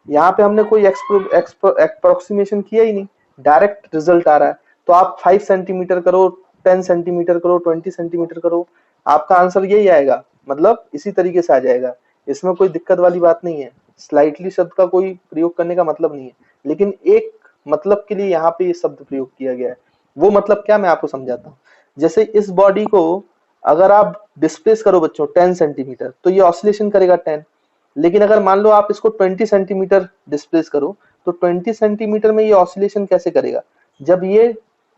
यहाँ पे हमने कोई अप्रोक्सीमेशन किया ही नहीं, डायरेक्ट रिजल्ट आ रहा है। तो आप 5 सेंटीमीटर करो, 10 सेंटीमीटर करो, 20 सेंटीमीटर करो, आपका आंसर यही आएगा, मतलब इसी तरीके से आ जाएगा। इसमें कोई दिक्कत वाली बात नहीं है, स्लाइटली शब्द का कोई प्रयोग करने का मतलब नहीं है, लेकिन एक मतलब के लिए यहाँ पे ये शब्द प्रयोग किया गया है। वो मतलब क्या, मैं आपको समझाता हूँ। जैसे इस बॉडी को अगर आप डिस्प्लेस करो बच्चों 10 सेंटीमीटर, तो ये ऑसिलेशन करेगा 10, लेकिन अगर मान लो आप इसको 20 सेंटीमीटर डिस्प्लेस करो, तो 20 सेंटीमीटर में ये ऑसिलेशन कैसे करेगा? जब ये,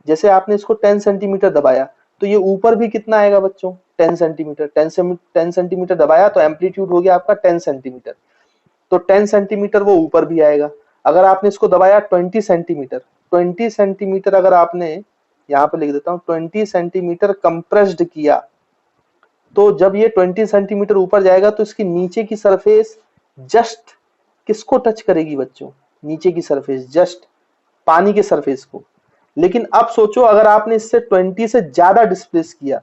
जैसे आपने इसको 10 सेंटीमीटर दबाया, तो ये ऊपर भी कितना आएगा बच्चों, 10 सेंटीमीटर, 10 सेंटीमीटर दबाया तो एम्पलीट्यूड हो गया आपका 10 सेंटीमीटर, तो 10 सेंटीमीटर वो ऊपर भी आएगा। अगर आपने इसको दबाया 20 सेंटीमीटर, 20 सेंटीमीटर अगर आपने, यहाँ पे लिख देता हूँ, 20 सेंटीमीटर कंप्रेस्ड किया, तो जब ये 20 सेंटीमीटर ऊपर जाएगा तो इसकी नीचे की सरफेस जस्ट किसको टच करेगी बच्चों? नीचे की सरफेस जस्ट पानी के सरफेस को। लेकिन अब सोचो अगर आपने इससे 20 से ज्यादा डिस्प्लेस किया,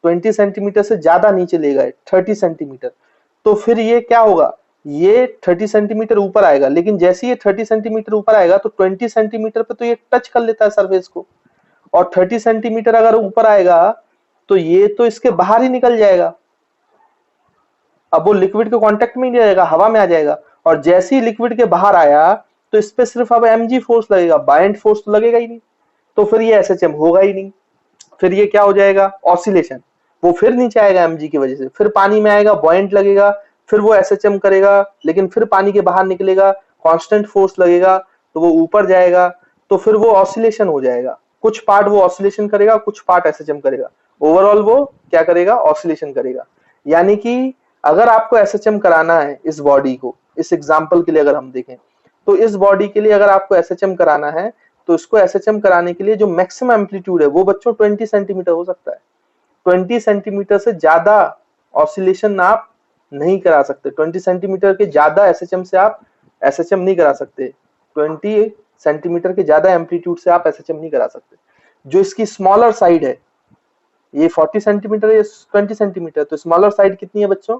20 सेंटीमीटर से ज्यादा नीचे ले गए, 30 सेंटीमीटर, तो फिर ये क्या होगा, ये 30 सेंटीमीटर ऊपर आएगा, लेकिन जैसे ये 30 सेंटीमीटर ऊपर आएगा तो 20 सेंटीमीटर पे तो ये टच कर लेता है सरफेस को, और 30 सेंटीमीटर अगर ऊपर आएगा तो ये तो इसके बाहर ही निकल जाएगा, अब वो लिक्विड के कांटेक्ट में ही नहीं रहेगा, हवा में आ जाएगा। और जैसे ही लिक्विड के बाहर आया तो इस पे सिर्फ अब mg फोर्स लगेगा, बायंट फोर्स तो लगेगा ही नहीं, तो फिर ये एसएचएम होगा ही नहीं। फिर ये क्या हो जाएगा, ऑसिलेशन, वो फिर नीचे आएगा mg की वजह से, फिर पानी में आएगा, बॉयंट लगेगा, फिर वो एसएचएम करेगा, लेकिन फिर पानी के बाहर निकलेगा, कांस्टेंट फोर्स लगेगा, तो वो ऊपर जाएगा, तो फिर वो ऑसिलेशन हो जाएगा। कुछ पार्ट वो ऑसिलेशन करेगा, कुछ पार्ट एसएचएम करेगा, ओवरऑल वो क्या करेगा, ऑसिलेशन करेगा। यानी कि अगर आपको एसएचएम कराना है इस बॉडी को, इस एग्जांपल के लिए अगर हम देखें, तो इस बॉडी के लिए अगर आपको एसएचएम कराना है तो इसको एसएचएम कराने के लिए जो मैक्सिमम एम्पलीट्यूड है वो बच्चों 20 सेंटीमीटर हो सकता है। 20 सेंटीमीटर से ज्यादा ऑसिलेशन आप नहीं करा सकते, 20 सेंटीमीटर के ज्यादा एसएचएम से आप एसएचएम नहीं करा सकते, 20 सेंटीमीटर के ज्यादा एम्पलीट्यूड से आप एसएचएम नहीं करा सकते। जो इसकी स्मॉलर साइड है, ये 40 सेंटीमीटर या 20 सेंटीमीटर, तो स्मॉलर साइड कितनी है बच्चों?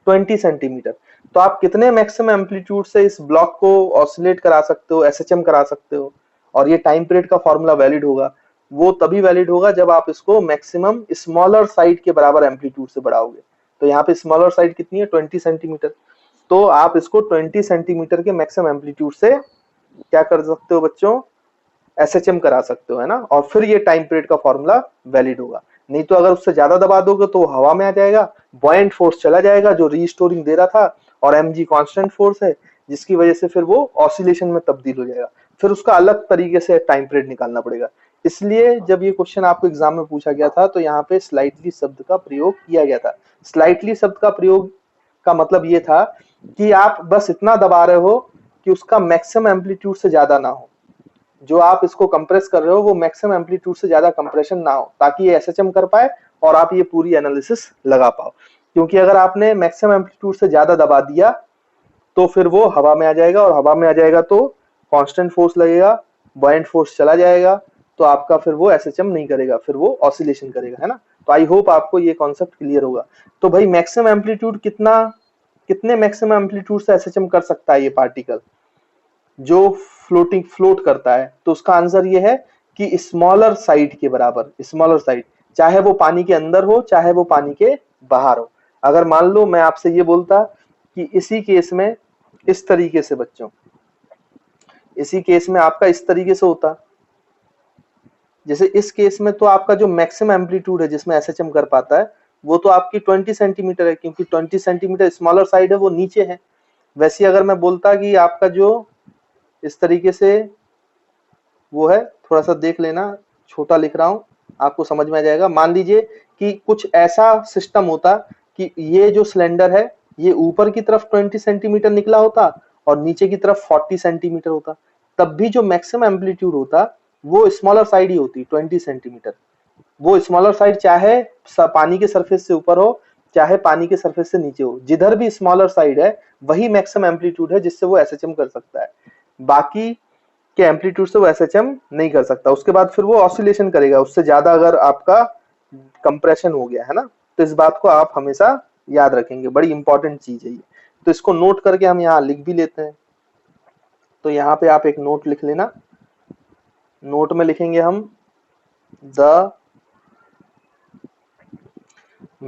20 सेंटीमीटर। तो आप कितने मैक्सिमम एम्पलीट्यूड से इस ब्लॉक को ऑसिलेट करा सकते हो, एसएचएम करा सकते हो, और ये टाइम पीरियड का फॉर्मूला वैलिड होगा। वो तभी वैलिड होगा जब आप इसको मैक्सिमम स्मॉलर साइड के बराबर एम्पलीट्यूड से बढ़ाओगे। तो यहाँ पे स्मॉलर साइड कितनी है? 20 सेंटीमीटर। तो आप इसको 20 सेंटीमीटर के मैक्सिमम एम्पलीट्यूड से क्या कर सकते हो बच्चों? एसएचएम करा सकते हो, है ना। और फिर ये टाइम पीरियड का फॉर्मूला वैलिड होगा। नहीं तो अगर उससे ज्यादा दबा दोगे तो हवा में आ जाएगा, बॉयंट फोर्स चला जाएगा जो रीस्टोरिंग दे रहा था, और mg कांस्टेंट फोर्स है जिसकी वजह से फिर वो ऑसिलेशन में तब्दील हो जाएगा। फिर उसका अलग तरीके से टाइम पीरियड निकालना पड़ेगा। इसलिए जब ये क्वेश्चन आपको एग्जाम में पूछा गया था तो यहाँ पे स्लाइटली शब्द का प्रयोग किया गया था। स्लाइटली शब्द का प्रयोग का मतलब ये था कि आप बस इतना दबा रहे हो कि उसका मैक्सिमम एम्पलीट्यूड से ज्यादा ना हो, जो आप इसको कंप्रेस कर रहे हो वो मैक्सिमम एम्पलीट्यूड से ज्यादा कंप्रेशन ना हो, ताकि ये एसएचएम कर पाए और आप ये पूरी एनालिसिस लगा पाओ। क्योंकि अगर आपने मैक्सिमम एम्पलीट्यूड से ज्यादा दबा दिया तो फिर वो हवा में आ जाएगा, और हवा में आ जाएगा तो कांस्टेंट फोर्स लगेगा, बॉयंट फोर्स चला जाएगा, तो आपका फिर वो एसएचएम नहीं करेगा, फिर वो ऑसिलेशन करेगा, है ना। तो आई होप आपको ये कॉन्सेप्ट क्लियर होगा। तो भाई मैक्सिमम एम्पलीट्यूड कितने मैक्सिमम एम्पलीट्यूड से एसएचएम कर सकता है ये पार्टिकल जो फ्लोट करता है? तो उसका आंसर ये है कि स्मॉलर साइड के बराबर, स्मॉलर साइड, चाहे वो पानी के अंदर हो चाहे वो पानी के बाहर हो। अगर मान लो मैं आपसे ये बोलता कि इसी केस में इस तरीके से बच्चों, इसी केस में आपका इस तरीके से होता, जैसे इस केस में तो आपका जो मैक्सिमम एम्पलीट्यूड है जिसमें एसएचएम कर पाता है वो तो आपकी 20 सेंटीमीटर है, क्योंकि 20 सेंटीमीटर स्मॉलर साइड है, वो नीचे है। वैसे अगर मैं बोलता कि आपका जो इस तरीके से वो है, थोड़ा सा देख लेना, छोटा लिख रहा हूं, आपको समझ में आ जाएगा। मान लीजिए कि कुछ ऐसा सिस्टम होता कि ये जो सिलेंडर है ये ऊपर की तरफ 20 सेंटीमीटर निकला होता और नीचे की तरफ 40 सेंटीमीटर होता, तब भी जो मैक्सिमम एम्पलीट्यूड होता वो स्मॉलर साइड ही होती, 20 सेंटीमीटर। वो स्मॉलर साइड चाहे पानी के सरफेस से ऊपर हो चाहे पानी के सरफेस से नीचे हो, जिधर भी स्मॉलर साइड है वही मैक्सिमम एम्पलीट्यूड है जिससे वो एसएचएम कर सकता है। बाकी के एम्पलीट्यूड से वो एसएचएम नहीं कर सकता। उसके बाद फिर वो ऑसिलेशन करेगा उससे ज्यादा अगर आपका कंप्रेशन हो गया, है ना। तो इस बात को आप हमेशा याद रखेंगे, बड़ी इंपॉर्टेंट चीज है ये। तो इसको नोट करके हम यहाँ लिख भी लेते हैं। तो यहाँ पे आप एक नोट लिख लेना। नोट में लिखेंगे हम the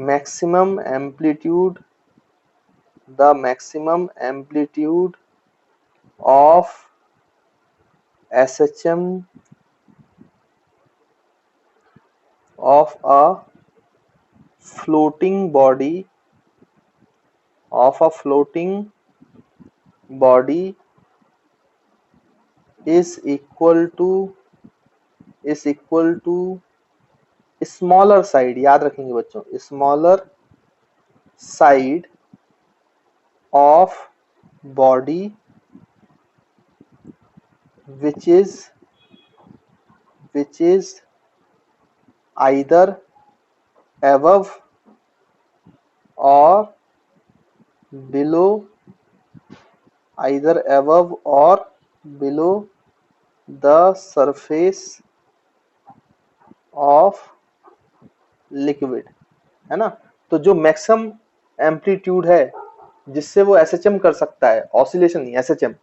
maximum amplitude of SHM of a floating body is equal to smaller side, याद रखेंगे बच्चों, smaller side of body which is either above or below the surface of liquid, है ना। तो जो मैक्सिमम एम्पलीट्यूड है जिससे वो एसएचएम कर सकता है, ऑसिलेशन नहीं एसएचएम,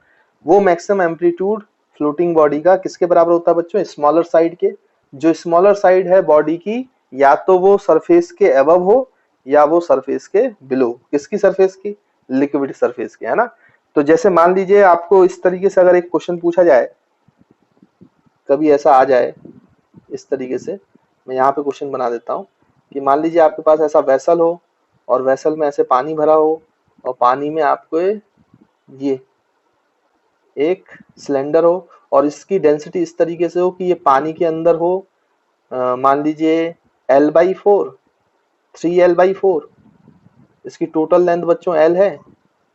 वो मैक्सिमम एम्पलीट्यूड फ्लोटिंग बॉडी का किसके बराबर होता है बच्चों? स्मॉलर साइड के। जो स्मॉलर साइड है बॉडी की, या तो वो सरफेस के अबव हो या वो सरफेस के बिलो। किसकी सरफेस की? लिक्विड सरफेस के, है ना। तो जैसे मान लीजिए आपको इस तरीके से अगर एक क्वेश्चन पूछा जाए, कभी ऐसा आ जाए इस तरीके से, मैं यहाँ पे क्वेश्चन बना देता हूँ कि मान लीजिए आपके पास ऐसा वेसल हो और वेसल में ऐसे पानी भरा हो और पानी में आपको ये एक सिलेंडर हो और इसकी डेंसिटी इस तरीके से हो कि ये पानी के अंदर हो, मान लीजिए L/4, 3L/4, इसकी टोटल लेंथ बच्चों L है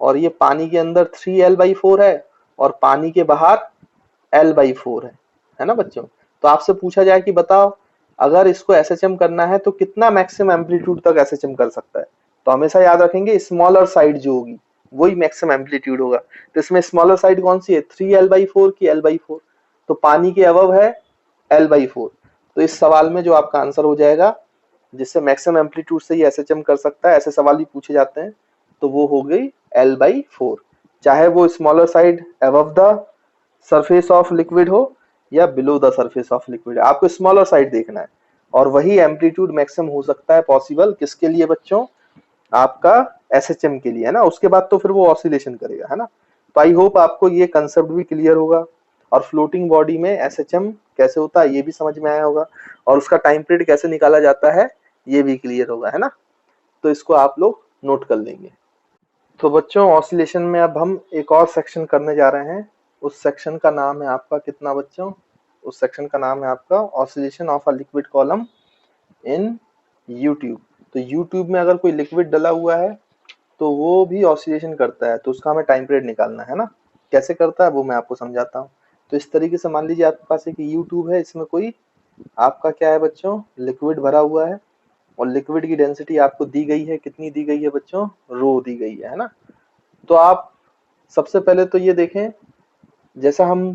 और ये पानी के अंदर 3L/4 है और पानी के बाहर L/4 है ना बच्चों। तो आपसे पूछा जाए कि बताओ अगर इसको SHM करना है तो कितना मैक्सिमम एम्पलीट्यूड तक SHM कर सकता है, तो हमेशा याद रखेंगे स्मॉलर साइड जो होगी वही मैक्सिमम एम्पलीट्यूड होगा। तो इसमें स्मॉलर साइड कौन सी है, 3L/4 की L/4, तो पानी के अबव है L/4। तो इस सवाल में जो आपका आंसर हो जाएगा जिससे मैक्सिमम एम्पलीट्यूड से ही SHM कर सकता है, ऐसे सवाल भी पूछे जाते हैं, तो वो हो गई L/4, चाहे वो smaller side above the surface of liquid हो या below the surface of liquid, आपको स्मॉलर साइड देखना है। और वही एम्पलीट्यूड मैक्सिमम हो सकता है पॉसिबल किसके लिए बच्चों, आपका SHM के लिए, है ना। उसके बाद तो फिर वो ऑसिलेशन करेगा, है ना। तो आई होप आपको ये कंसेप्ट भी क्लियर होगा और फ्लोटिंग बॉडी में SHM कैसे होता है ये भी समझ में आया होगा, और उसका टाइम पीरियड कैसे निकाला जाता है ये भी क्लियर होगा, है ना। तो इसको आप लोग नोट कर लेंगे। तो बच्चों ऑसिलेशन में अब हम एक और सेक्शन करने जा रहे हैं। उस सेक्शन का नाम है आपका कितना बच्चों, उस सेक्शन का नाम है आपका oscillation of a liquid column in you tube. तो यू ट्यूब में अगर कोई लिक्विड डला हुआ है तो वो भी ऑसिलेशन करता है, तो उसका हमें टाइम पीरियड निकालना है ना। कैसे करता है वो मैं आपको समझाता हूँ। तो इस तरीके से मान लीजिए आपके पास एक यू ट्यूब है, इसमें कोई आपका क्या है बच्चों, लिक्विड भरा हुआ है, और लिक्विड की डेंसिटी आपको दी गई है, कितनी दी गई है बच्चों, रो दी गई है ना। तो आप सबसे पहले तो ये देखें, जैसा हम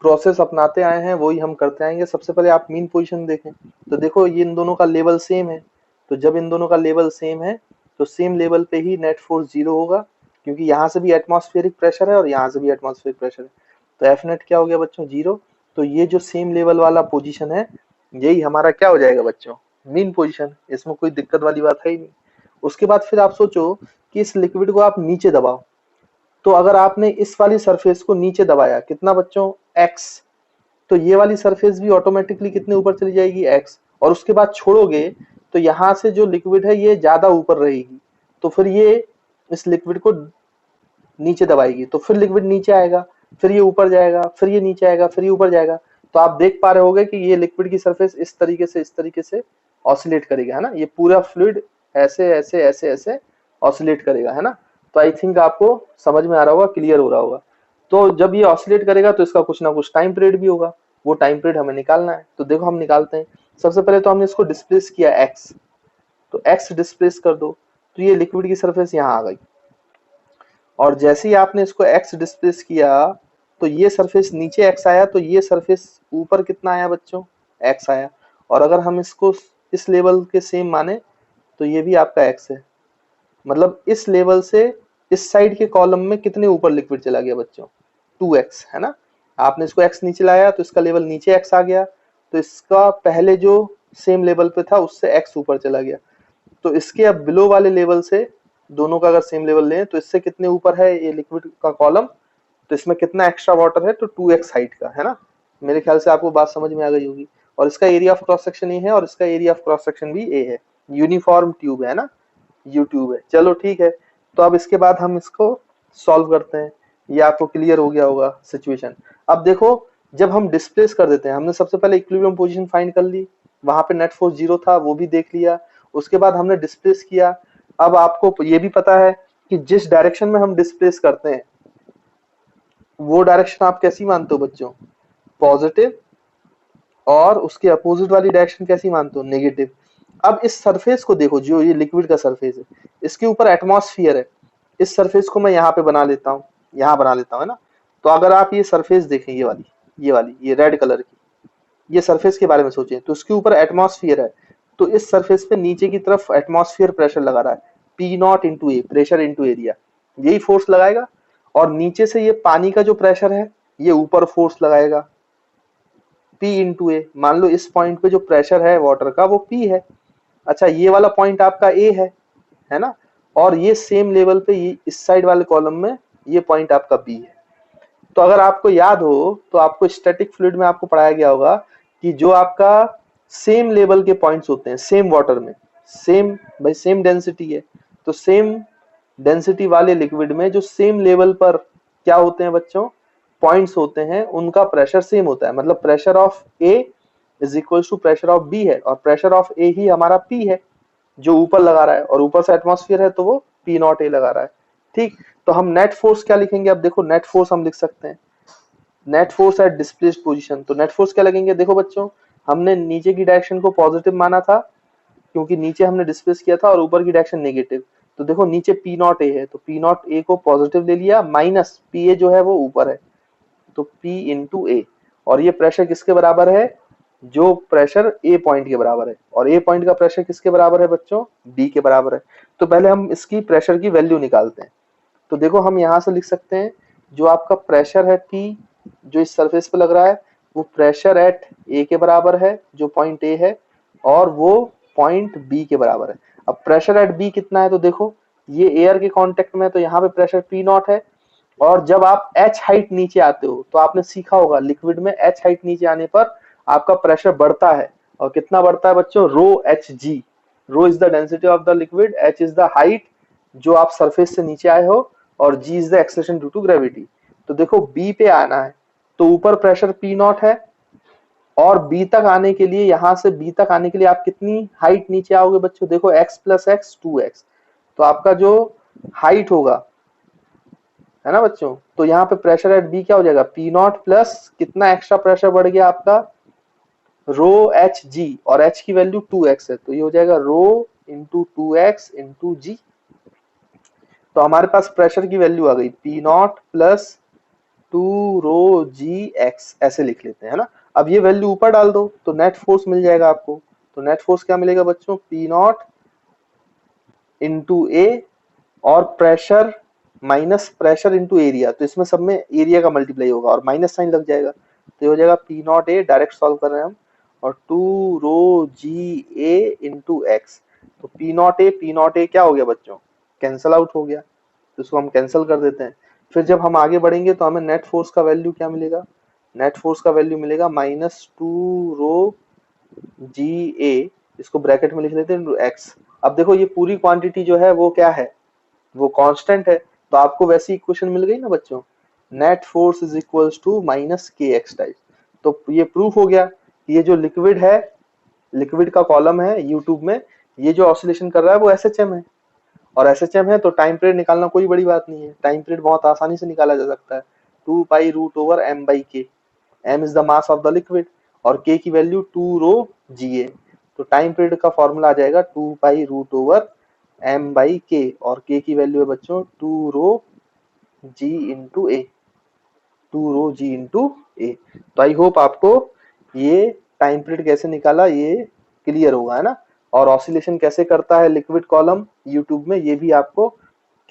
प्रोसेस अपनाते आए हैं वही हम करते आएंगे। सबसे पहले आप मीन पोजीशन देखें, तो देखो ये इन दोनों का लेवल सेम है, तो जब इन दोनों का लेवल सेम है तो सेम लेवल पे ही नेट फोर्स 0 होगा, क्योंकि यहाँ से भी एटमॉस्फेरिक प्रेशर है और यहाँ से भी एटमॉस्फेरिक प्रेशर है, तो एफ नेट क्या हो गया बच्चों, 0। तो ये जो सेम लेवल वाला पोजीशन है यही हमारा क्या हो जाएगा बच्चों, मीन पोजीशन, इसमें कोई दिक्कत वाली बात है ही नहीं। उसके बाद फिर आप सोचो कि इस लिक्विड को आप नीचे दबाओ, तो अगर आपने इस वाली सरफेस को नीचे दबाया कितना बच्चों, x, तो ये वाली सरफेस भी ऑटोमेटिकली कितने ऊपर चली जाएगी, x, और उसके बाद छोड़ोगे तो यहाँ से जो लिक्विड है ये ज्यादा ऊपर रहेगी, तो फिर ये इस लिक्विड को नीचे दबाएगी, तो फिर लिक्विड नीचे आएगा, फिर ये ऊपर जाएगा, फिर ये नीचे आएगा, फिर ये ऊपर जाएगा। तो आप देख पा रहे होगे कि ये लिक्विड की सरफेस इस तरीके से ऑसिलेट करेगा, है ना। ये पूरा फ्लूइड ऐसे ऐसे ऐसे ऐसे ऑसिलेट करेगा, है ना। तो आई थिंक आपको समझ में आ रहा होगा, क्लियर हो रहा होगा। तो जब ये ऑसिलेट करेगा तो इसका कुछ ना कुछ टाइम पीरियड भी होगा, वो टाइम पीरियड हमें निकालना है। तो देखो हम निकालते हैं। सबसे पहले तो हमने इसको डिस्प्लेस किया x, तो x डिस्प्लेस कर दो, तो ये लिक्विड की सरफेस यहाँ आ गई, और जैसे ही आपने इसको x डिस्प्लेस किया तो ये सरफेस नीचे x आया, तो ये सरफेस ऊपर कितना आया बच्चों, x आया। और अगर हम इसको इस लेवल के सेम माने तो ये भी आपका x है, मतलब इस लेवल से इस साइड के कॉलम में कितने ऊपर लिक्विड चला गया बच्चों, 2x, है ना। आपने इसको x नीचे लाया तो इसका लेवल नीचे x आ गया, तो इसका पहले जो सेम लेवल पे था उससे x ऊपर चला गया। तो इसके अब बिलो वाले लेवल से, दोनों का अगर सेम लेवल लें तो इससे कितने ऊपर है ये लिक्विड का कॉलम, तो इसमें कितना एक्स्ट्रा वाटर है, तो 2x हाइट का, है ना। मेरे ख्याल से आपको बात समझ में आ गई होगी। और इसका एरिया ऑफ क्रॉस सेक्शन ए है और इसका एरिया ऑफ क्रॉस सेक्शन भी ए है, यूनिफॉर्म ट्यूब है ना, यू ट्यूब है। चलो ठीक है, तो अब इसके बाद हम इसको सॉल्व करते हैं। ये आपको क्लियर हो गया होगा सिचुएशन। अब देखो जब हम डिस्प्लेस कर देते हैं, हमने सबसे पहले इक्विलिब्रियम पोजीशन फाइंड कर ली, वहां पे नेट फोर्स 0 था वो भी देख लिया, उसके बाद हमने डिस्प्लेस किया। अब आपको ये भी पता है कि जिस डायरेक्शन में हम डिस्प्लेस करते हैं वो डायरेक्शन आप कैसी मानते हो बच्चों, पॉजिटिव, और उसके अपोजिट वाली डायरेक्शन कैसी मानते हो, नेगेटिव। अब इस सरफेस को देखो, जो ये लिक्विड का सरफेस है इसके ऊपर एटमॉस्फेयर है, इस सरफेस को मैं यहाँ पे बना लेता हूँ, यहाँ बना लेता हूँ, है ना। तो अगर आप ये सरफेस देखें, ये रेड कलर की, ये सरफेस के बारे में सोचें, तो इसके ऊपर एटमॉस्फेयर है, तो इस सरफेस पे नीचे की तरफ एटमॉस्फेयर प्रेशर लगा रहा है, P not into A, pressure into area, यही फोर्स लगाएगा। और नीचे से ये पानी का जो प्रेशर है ये ऊपर फोर्स लगाएगा, पी इंटू ए। मान लो इस पॉइंट पे जो प्रेशर है वाटर का वो पी है, अच्छा ये वाला पॉइंट आपका ए है ना, और ये सेम लेवल पे ये इस साइड वाले कॉलम में ये पॉइंट आपका बी है। तो अगर आपको याद हो तो आपको स्टैटिक फ्लूइड में आपको पढ़ाया गया होगा कि जो आपका सेम लेवल के पॉइंट्स होते हैं सेम वाटर में, सेम भाई सेम डेंसिटी है, तो सेम डेंसिटी वाले लिक्विड में जो सेम लेवल पर क्या होते हैं बच्चों, पॉइंट्स होते हैं, उनका प्रेशर सेम होता है। मतलब pressure of A is equal to pressure of B है, और प्रेशर ऑफ ए ही हमारा पी है जो ऊपर लगा रहा है, और ऊपर से एटमॉस्फेयर है तो वो पी नॉट ए लगा रहा है। ठीक, तो हम नेट फोर्स क्या लिखेंगे? अब देखो नेट फोर्स हम लिख सकते हैं net force at displaced position. तो नेट फोर्स क्या लगेंगे? देखो बच्चों, हमने नीचे की डायरेक्शन को पॉजिटिव माना था क्योंकि नीचे हमने डिस्प्लेस किया था और ऊपर की डायरेक्शन नेगेटिव। तो देखो नीचे पी नॉट ए है तो पी नॉट ए को पॉजिटिव ले लिया, माइनस पी ए जो है वो ऊपर है तो P इंटू ए। और ये प्रेशर किसके बराबर है? जो प्रेशर ए पॉइंट के बराबर है। और ए पॉइंट का प्रेशर किसके बराबर है बच्चों? बी के बराबर है। तो पहले हम इसकी प्रेशर की वैल्यू निकालते हैं। तो देखो हम यहां से लिख सकते हैं जो आपका प्रेशर है P जो इस सरफेस पे लग रहा है वो प्रेशर एट ए के बराबर है जो पॉइंट ए है, और वो पॉइंट बी के बराबर है। अब प्रेशर एट बी कितना है? तो देखो ये एयर के कांटेक्ट में है तो यहाँ पे प्रेशर P नॉट है। और जब आप h हाइट नीचे आते हो तो आपने सीखा होगा लिक्विड में h हाइट नीचे आने पर आपका प्रेशर बढ़ता है। और कितना बढ़ता है बच्चों? Rho H G. Rho is the density of the liquid, h is the height जो आप सरफेस से नीचे आए हो, और g is the acceleration due to gravity. तो देखो b पे आना है तो ऊपर प्रेशर P नॉट है, और B तक आने के लिए, यहां से B तक आने के लिए आप कितनी हाइट नीचे आओगे बच्चों? देखो x प्लस एक्स 2x। तो आपका जो हाइट होगा है ना बच्चों, तो यहाँ पे प्रेशर एट बी क्या हो जाएगा? P नॉट प्लस कितना एक्स्ट्रा प्रेशर बढ़ गया आपका? रो एच जी, और h की वैल्यू 2x है तो ये हो जाएगा rho into 2x into G. तो हमारे पास प्रेशर की वैल्यू आ गई P not plus 2 ρg x, ऐसे लिख लेते हैं, है ना। अब ये वैल्यू ऊपर डाल दो तो नेट फोर्स मिल जाएगा आपको। तो नेट फोर्स क्या मिलेगा बच्चों? P नॉट इंटू ए, और pressure minus pressure into area, तो इसमें सब में एरिया का मल्टीप्लाई होगा और माइनस साइन लग जाएगा तो ये हो जाएगा P not a, direct solve कर रहे हैं हम, और 2 ρg a इंटू एक्स। तो P नॉट ए क्या हो गया बच्चों? कैंसल आउट हो गया, तो इसको हम कैंसिल कर देते हैं। फिर जब हम आगे बढ़ेंगे तो हमें नेट फोर्स का वैल्यू क्या मिलेगा? नेट फोर्स का वैल्यू मिलेगा -2 ρg a, इसको ब्रैकेट में लिख लेते हैं, एक्स। अब देखो ये पूरी क्वांटिटी जो है वो क्या है? वो कांस्टेंट है। तो आपको वैसी इक्वेशन मिल गई ना बच्चों, net force is equals to minus K x type. तो ये प्रूफ हो गया कि ये जो लिक्विड है, लिक्विड का कॉलम है यूट्यूब में, ये जो ऑसिलेशन कर रहा है वो एसएचएम है। और एसएचएम है तो टाइम पीरियड निकालना कोई बड़ी बात नहीं है, टाइम पीरियड बहुत आसानी से निकाला जा सकता है। 2 π√m/k, m is the mass of the liquid और k की वैल्यू 2 ρga। तो टाइम पीरियड का फॉर्मूला आ जाएगा 2π√m/k, और k की वैल्यू है बच्चों 2 ρg इंटू ए, 2 ρg इंटू ए। तो आई होप आपको ये टाइम पीरियड कैसे निकाला ये क्लियर होगा, है ना। और ऑसिलेशन कैसे करता है लिक्विड कॉलम यूट्यूब में ये भी आपको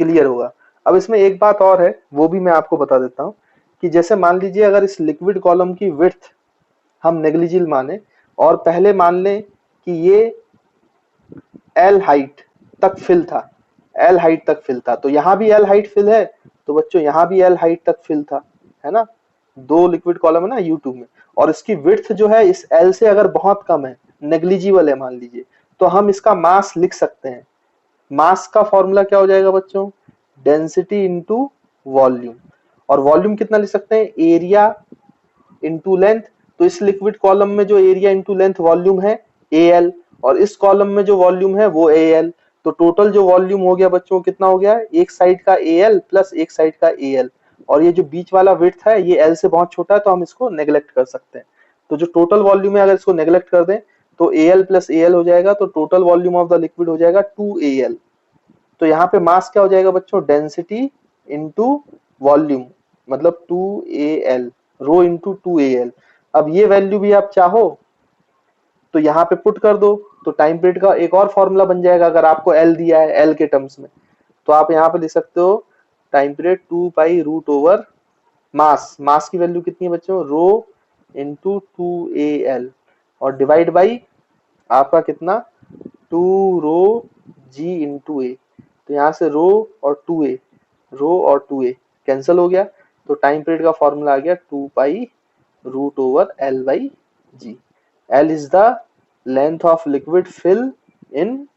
क्लियर होगा। अब इसमें एक बात और है वो भी मैं आपको बता देता हूँ कि जैसे मान लीजिए अगर इस लिक्विड कॉलम की विड्थ हम नेग्लिजिबल माने और पहले मान लें कि ये एल हाइट तक फिल था, एल हाइट तक फिल था, तो यहाँ भी एल हाइट फिल है, तो बच्चों यहाँ भी एल हाइट तक फिल था, है ना। दो लिक्विड कॉलम है ना यूट्यूब में, और इसकी विड्थ जो है इस एल से अगर बहुत कम है, नेग्लिजिबल है मान लीजिए, तो हम इसका मास लिख सकते हैं। मास का फॉर्मूला क्या हो जाएगा बच्चों? Density into volume. और वॉल्यूम कितना लिख सकते हैं? Area into length. तो इस लिक्विड कॉलम में जो एरिया इंटू लेंथ वॉल्यूम है AL, और इस कॉलम में जो वॉल्यूम है वो AL। तो टोटल जो वॉल्यूम हो गया बच्चों कितना हो गया? एक साइड का AL प्लस एक साइड का AL, और ये जो बीच वाला विड्थ है ये L से बहुत छोटा है तो हम इसको नेग्लेक्ट कर सकते हैं। तो जो टोटल वॉल्यूम है अगर इसको नेग्लेक्ट कर दें तो AL प्लस AL हो जाएगा, तो total volume of the liquid हो जाएगा 2AL। तो यहाँ पे मास क्या हो जाएगा बच्चों? डेंसिटी इंटू वॉल्यूम, मतलब 2AL, रो इंटू 2AL। अब ये वैल्यू भी आप चाहो तो यहाँ पे पुट कर दो, तो टाइम पीरियड का एक और फॉर्मूला बन जाएगा। अगर आपको L दिया है L के टर्म्स में, तो आप यहाँ पे लिख सकते हो टाइम पीरियड 2π√, मास, मास की वैल्यू कितनी है बच्चों? रो इंटू 2AL, और डिवाइड बाई आपका कितना? 2 ρg इंटू ए। तो यहाँ से रो और 2a, रो और 2a कैंसिल हो गया, तो टाइम पीरियड का फॉर्मूला आ गया 2π√L/g। L is the length of liquid fill in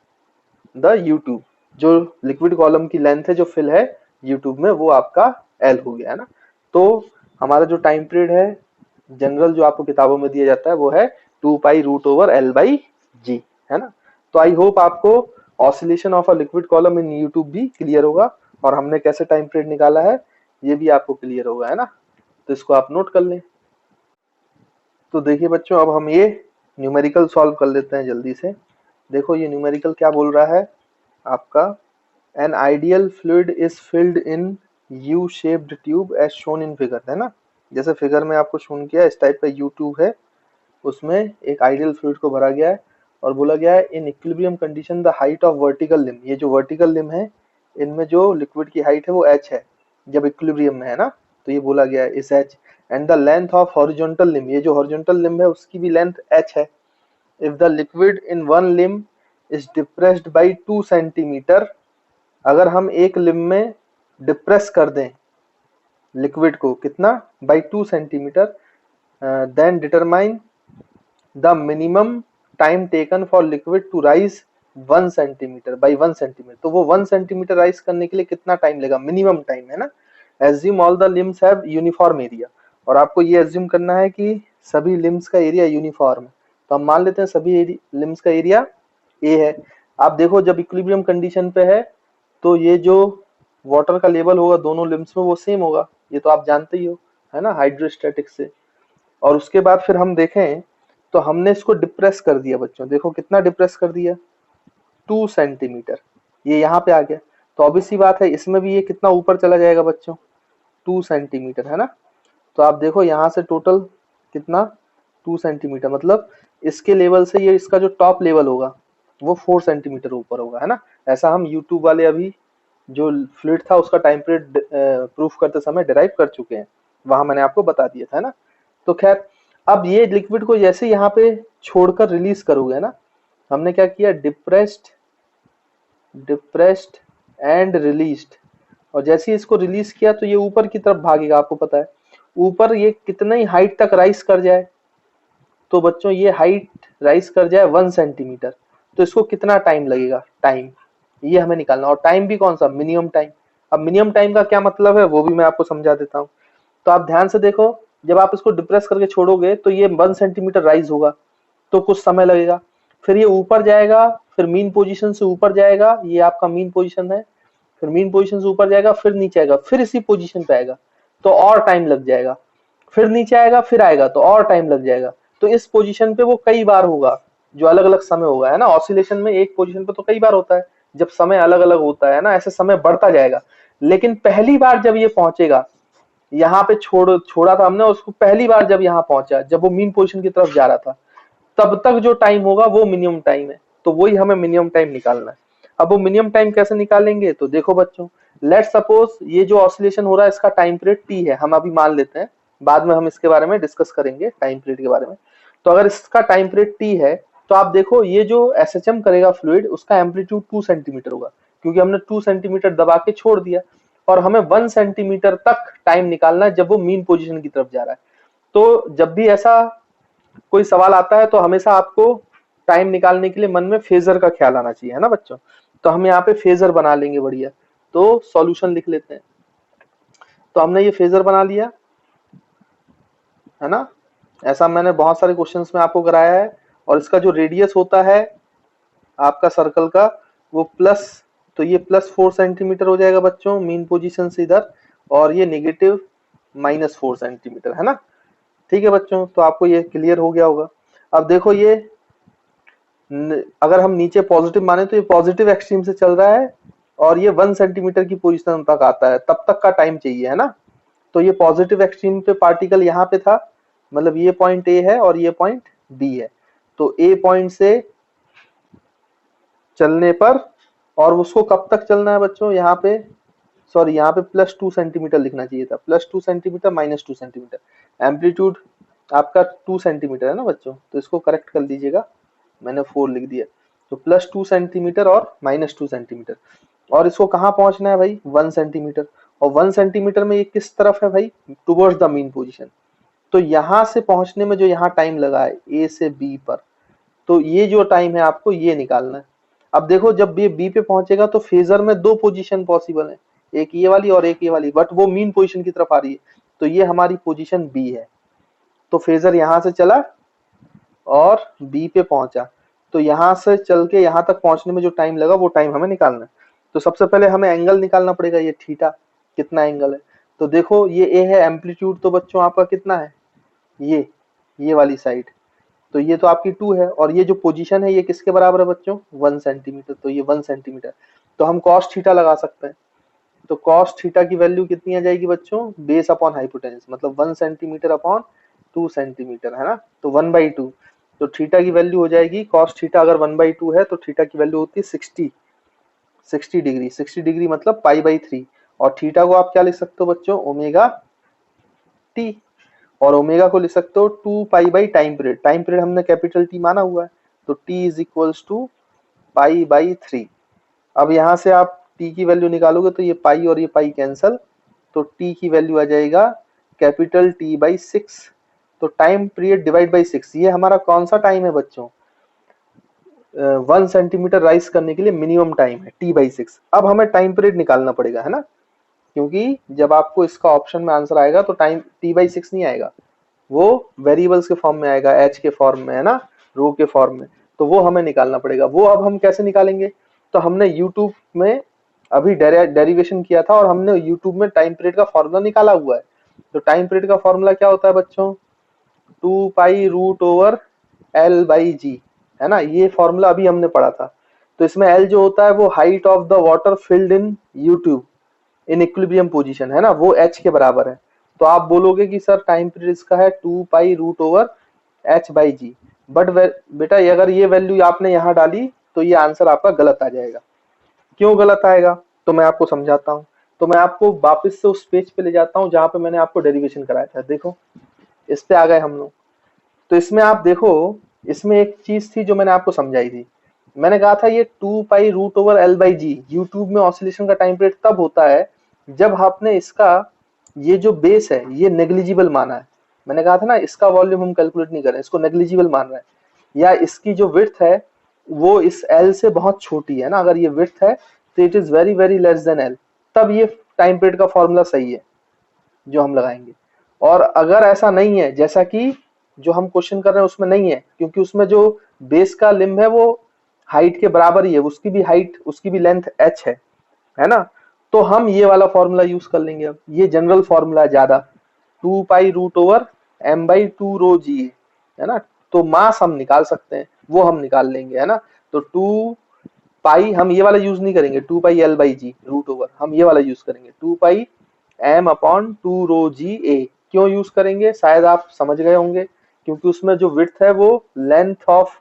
the U tube. जो लिक्विड कॉलम की लेंथ है जो फिल है यूट्यूब में वो आपका L हो गया, है ना। तो हमारा जो टाइम पीरियड है जनरल जो आपको किताबों में दिया जाता है वो है 2π√L/g, है ना। तो आई होप आपको oscillation of a liquid column in YouTube भी क्लियर होगा। और हमने कैसे टाइम पीरियड निकाला है ये भी आपको क्लियर होगा, है ना। तो इसको आप नोट कर लें। तो देखिए बच्चों, अब हम ये न्यूमेरिकल सॉल्व कर लेते हैं जल्दी से। देखो ये न्यूमेरिकल क्या बोल रहा है आपका, an ideal fluid is filled in U shaped tube as shown in figure, है ना। जैसे फिगर में आपको शोन किया इस टाइप का यू ट्यूब है, उसमें एक आइडियल फ्लूइड को भरा गया है और बोला गया है in equilibrium condition the height of vertical limb, ये जो वर्टिकल लिम है इनमें जो लिक्विड की हाइट है वो h है जब इक्विलिब्रियम में है ना, तो ये बोला गया है इस h, and the length of horizontal limb, ये जो हॉरिजॉन्टल लिम है उसकी भी लेंथ h है। If the liquid in one limb is depressed by 2 centimetre, अगर हम एक लिम में डिप्रेस कर दें लिक्विड को कितना, by 2 centimetre, then determine the minimum time taken for liquid to rise 1 centimetre by 1 centimetre, तो वो 1 सेंटीमीटर राइज करने के लिए कितना टाइम लेगा, मिनिमम टाइम, है ना। Assume all the limbs have uniform area, और आपको ये एज्यूम करना है कि सभी लिम्स का एरिया यूनिफॉर्म है। तो हम मान लेते हैं सभी लिम्स का एरिया ए है। आप देखो जब इक्विलिब्रियम कंडीशन पे है तो ये जो वाटर का लेवल होगा दोनों लिम्स में वो सेम होगा, ये तो आप जानते ही हो, है ना, हाइड्रोस्टैटिक्स से। और उसके बाद फिर हम देखें तो हमने इसको डिप्रेस कर दिया बच्चों, देखो कितना डिप्रेस कर दिया, 2 सेंटीमीटर, ये यहाँ पे आ गया। तो ऑब्वियस सी बात है इसमें भी ये कितना ऊपर चला जाएगा बच्चों, 2 सेंटीमीटर, है ना। तो आप देखो यहाँ से टोटल कितना, 2 सेंटीमीटर, मतलब इसके लेवल से ये इसका जो टॉप लेवल होगा वो 4 सेंटीमीटर ऊपर होगा, है ना। ऐसा हम यूट्यूब वाले अभी जो फ्लूइड था उसका टाइम पीरियड प्रूफ करते समय डिराइव कर चुके हैं, वहां मैंने आपको बता दिया था, है ना। तो खैर अब ये लिक्विड को जैसे यहाँ पे छोड़कर रिलीज करोगे, है ना, हमने क्या किया, डिप्रेस्ड एंड रिलीज्ड, और जैसे ही इसको रिलीज किया तो ये ऊपर की तरफ भागेगा, आपको पता है ऊपर ये कितनी हाइट तक राइज कर जाए, तो बच्चों ये हाइट राइज कर जाए 1 सेंटीमीटर, तो इसको कितना टाइम लगेगा, टाइम ये हमें निकालना, और टाइम भी कौन सा, मिनिमम टाइम। अब मिनिमम टाइम का क्या मतलब है वो भी मैं आपको समझा देता हूँ। तो आप ध्यान से देखो, जब आप इसको डिप्रेस करके छोड़ोगे तो ये 1 सेंटीमीटर राइज होगा, तो कुछ समय लगेगा, फिर ये ऊपर जाएगा, फिर मीन पोजीशन से ऊपर जाएगा, ये आपका मीन पोजीशन है, फिर मीन पोजीशन से ऊपर जाएगा, फिर नीचे आएगा, फिर इसी पोजीशन पे आएगा, तो और टाइम लग जाएगा, फिर नीचे आएगा, फिर आएगा, तो और टाइम लग जाएगा। तो इस पोजीशन पे वो कई बार होगा, जो अलग अलग समय होगा, है ना। ऑसिलेशन में एक पोजीशन पे तो कई बार होता है जब समय अलग अलग होता है ना, ऐसे समय बढ़ता जाएगा। लेकिन पहली बार जब ये पहुंचेगा, यहाँ पे छोड़ा था हमने उसको, पहली बार जब यहाँ पहुंचा, जब वो मीन पोजीशन की तरफ जा रहा था, तब तक जो टाइम होगा वो मिनिमम टाइम है, तो वही हमें मिनिमम टाइम निकालना है। अब वो मिनिमम टाइम कैसे निकालेंगे, तो देखो बच्चों, लेट सपोज ये जो ऑसिलेशन हो रहा है इसका टाइम पीरियड टी है, हम अभी मान लेते हैं, बाद में हम इसके बारे में डिस्कस करेंगे टाइम पीरियड के बारे में। तो अगर इसका टाइम पीरियड टी है तो आप देखो ये जो एसएचएम करेगा फ्लूइड उसका एम्पलीट्यूड 2 सेंटीमीटर होगा, क्योंकि हमने 2 सेंटीमीटर दबा के छोड़ दिया, और हमें 1 सेंटीमीटर तक टाइम निकालना है जब वो मीन पोजीशन की तरफ जा रहा है। तो जब भी ऐसा कोई सवाल आता है तो हमेशा आपको टाइम निकालने के लिए मन में फेजर का ख्याल आना चाहिए, है ना बच्चों। तो हम यहाँ पे फेजर बना लेंगे, बढ़िया। तो सॉल्यूशन लिख लेते हैं। तो हमने ये फेजर बना लिया, है ना। ऐसा मैंने बहुत सारे क्वेश्चंस में आपको कराया है। और इसका जो रेडियस होता है आपका सर्कल का वो प्लस, तो ये +4 सेंटीमीटर हो जाएगा बच्चों मीन पोजीशन से इधर, और ये नेगेटिव -4 सेंटीमीटर, है ना। ठीक है बच्चों, तो आपको ये क्लियर हो गया होगा। अब देखो ये अगर हम नीचे पॉजिटिव माने तो ये पॉजिटिव एक्सट्रीम से चल रहा है, और ये 1 सेंटीमीटर की पोजीशन तक आता है, तब तक का टाइम चाहिए, है ना। तो ये पॉजिटिव एक्सट्रीम पे पार्टिकल यहाँ पे था, मतलब ये पॉइंट ए है और ये पॉइंट बी है। तो ए पॉइंट से चलने पर, और उसको कब तक चलना है बच्चों, यहाँ पे सॉरी यहाँ पे +2 सेंटीमीटर लिखना चाहिए था, +2 सेंटीमीटर -2 सेंटीमीटर। एम्पलीट्यूड आपका 2 सेंटीमीटर है ना बच्चों, तो इसको करेक्ट कर दीजिएगा, मैंने 4 लिख दिया। तो +2 सेंटीमीटर और -2 सेंटीमीटर, और इसको कहाँ पहुंचना है भाई, 1 सेंटीमीटर। और 1 सेंटीमीटर में ये किस तरफ है भाई, टुवर्ड्स द मीन पोजीशन। तो यहाँ से पहुंचने में जो यहाँ टाइम लगा है ए से बी पर, तो ये जो टाइम है आपको ये निकालना है। अब देखो जब ये बी पे पहुंचेगा तो फेजर में 2 पोजीशन पॉसिबल है, एक ये वाली और एक ये वाली, बट वो मीन पोजीशन की तरफ आ रही है, तो ये हमारी पोजीशन बी है। तो फेजर यहाँ से चला और बी पे पहुंचा, तो यहाँ से चल के यहाँ तक पहुंचने में जो टाइम लगा वो टाइम हमें निकालना है। तो सबसे पहले हमें एंगल निकालना पड़ेगा, ये थीटा कितना एंगल है। तो देखो ये ए है, एम्पलीट्यूड तो बच्चों आपका कितना है, ये वाली साइड, तो ये तो आपकी 2 है, और ये जो पोजीशन है ये किसके बराबर है बच्चों, 1 सेंटीमीटर, तो ये 1 सेंटीमीटर। तो हम कॉस थीटा लगा सकते हैं। तो कॉस थीटा की वैल्यू कितनी आ जाएगी बच्चों, बेस अपॉन हाइपोटेन्यूज, मतलब 1 सेंटीमीटर अपॉन 2 सेंटीमीटर, है ना, तो 1/2। तो थीटा की वैल्यू हो जाएगी, कॉस थीटा अगर 1/2 है तो थीटा की वैल्यू होती है 60 डिग्री। 60 डिग्री मतलब पाई/3, और थीटा को आप क्या लिख सकते हो बच्चों, ओमेगा टी, और ओमेगा को लिख सकते हो 2 पाई टाइम पीरियड। टाइम पीरियड हमने कैपिटल टी माना हुआ है, तो टी इज इक्वल्स टू पाई/3। अब यहाँ से आप टी की वैल्यू निकालोगे तो ये पाई और ये पाई कैंसल, तो टी की वैल्यू आ जाएगा कैपिटल T/6। तो टाइम पीरियड डिवाइड बाई 6, ये हमारा कौन सा टाइम है बच्चों, 1 सेंटीमीटर राइज करने के लिए मिनिमम टाइम है T/6। अब हमें टाइम पीरियड निकालना पड़ेगा, है ना, क्योंकि जब आपको इसका ऑप्शन में आंसर आएगा तो टाइम T/6 नहीं आएगा, वो वेरिएबल्स के फॉर्म में आएगा, एच के फॉर्म में, है ना, रो के फॉर्म में। तो वो हमें निकालना पड़ेगा। वो अब हम कैसे निकालेंगे, तो हमने यूट्यूब में अभी डेरिवेशन किया था, और हमने यूट्यूब में टाइम पीरियड का फॉर्मूला निकाला हुआ है। तो टाइम पीरियड का फॉर्मूला क्या होता है बच्चों, 2 पाई√L/G, है ना, ये फॉर्मूला अभी हमने पढ़ा था। तो इसमें L जो होता है वो height of the water filled in YouTube in equilibrium position, है ना, वो h के बराबर है। तो आप बोलोगे कि सर टाइम पीरियड इसका है 2 पाई√H/G, बट बेटा अगर ये वैल्यू आपने यहाँ डाली तो ये आंसर आपका गलत आ जाएगा। क्यों गलत आएगा, तो मैं आपको समझाता हूँ। तो मैं आपको वापस से उस पेज पे ले जाता हूँ जहाँ पे मैंने आपको डेरिवेशन कराया था। देखो इस पे आ गए हम लोग। तो इसमें आप देखो, इसमें एक चीज थी जो मैंने आपको समझाई थी। मैंने कहा था ये 2 पाई√L/G, यूट्यूब में ऑसिलेशन का टाइम पीरियड तब होता है जब आपने इसका ये जो बेस है ये नेग्लिजिबल माना है। मैंने कहा था ना, इसका वॉल्यूम हम कैलकुलेट नहीं कर रहे हैं, इसको नेग्लिजिबल मान रहे हैं, या इसकी जो विड्थ है वो इस L से बहुत छोटी है ना, अगर ये विड्थ है तो it is very very less than L, तब ये टाइम पीरियड का फॉर्मूला सही है जो हम लगाएंगे। और अगर ऐसा नहीं है, जैसा कि जो हम क्वेश्चन कर रहे हैं उसमें नहीं है, क्योंकि उसमें जो बेस का लिम्ब है वो हाइट के बराबर ही है, उसकी भी हाइट, उसकी भी लेंथ h है ना, तो हम ये वाला फॉर्मूला यूज कर लेंगे। अब ये जनरल फॉर्मूला है ज्यादा, 2 पाई√M/2ρg, है ना, तो मास हम निकाल सकते हैं, वो हम निकाल लेंगे, है ना। तो 2 पाई हम ये वाला यूज नहीं करेंगे, 2 पाई L/G√, हम ये वाला यूज करेंगे 2 पाई M/2ρg। क्यों यूज करेंगे, शायद आप समझ गए होंगे, क्योंकि उसमें जो विड्थ है वो लेंथ ऑफ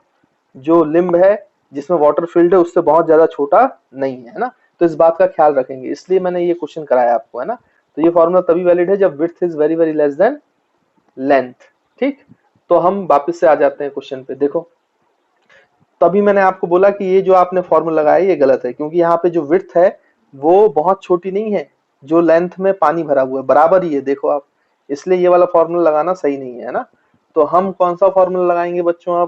जो लिम्ब है जिसमें वाटर फील्ड है उससे बहुत ज्यादा छोटा नहीं है ना। तो इस बात का ख्याल रखेंगे, इसलिए मैंने ये क्वेश्चन कराया आपको, है ना। तो ये फॉर्मूला तभी वैलिड है जब width is very very less than length. ठीक, तो हम वापस से आ जाते हैं क्वेश्चन पे। देखो तभी मैंने आपको बोला कि ये जो आपने फॉर्मूला लगाया ये गलत है, क्योंकि यहाँ पे जो विड्थ है वो बहुत छोटी नहीं है, जो लेंथ में पानी भरा हुआ है बराबर ही है, देखो आप, इसलिए ये वाला फॉर्मूला लगाना सही नहीं है ना। तो हम कौन सा फॉर्मूला लगाएंगे बच्चों,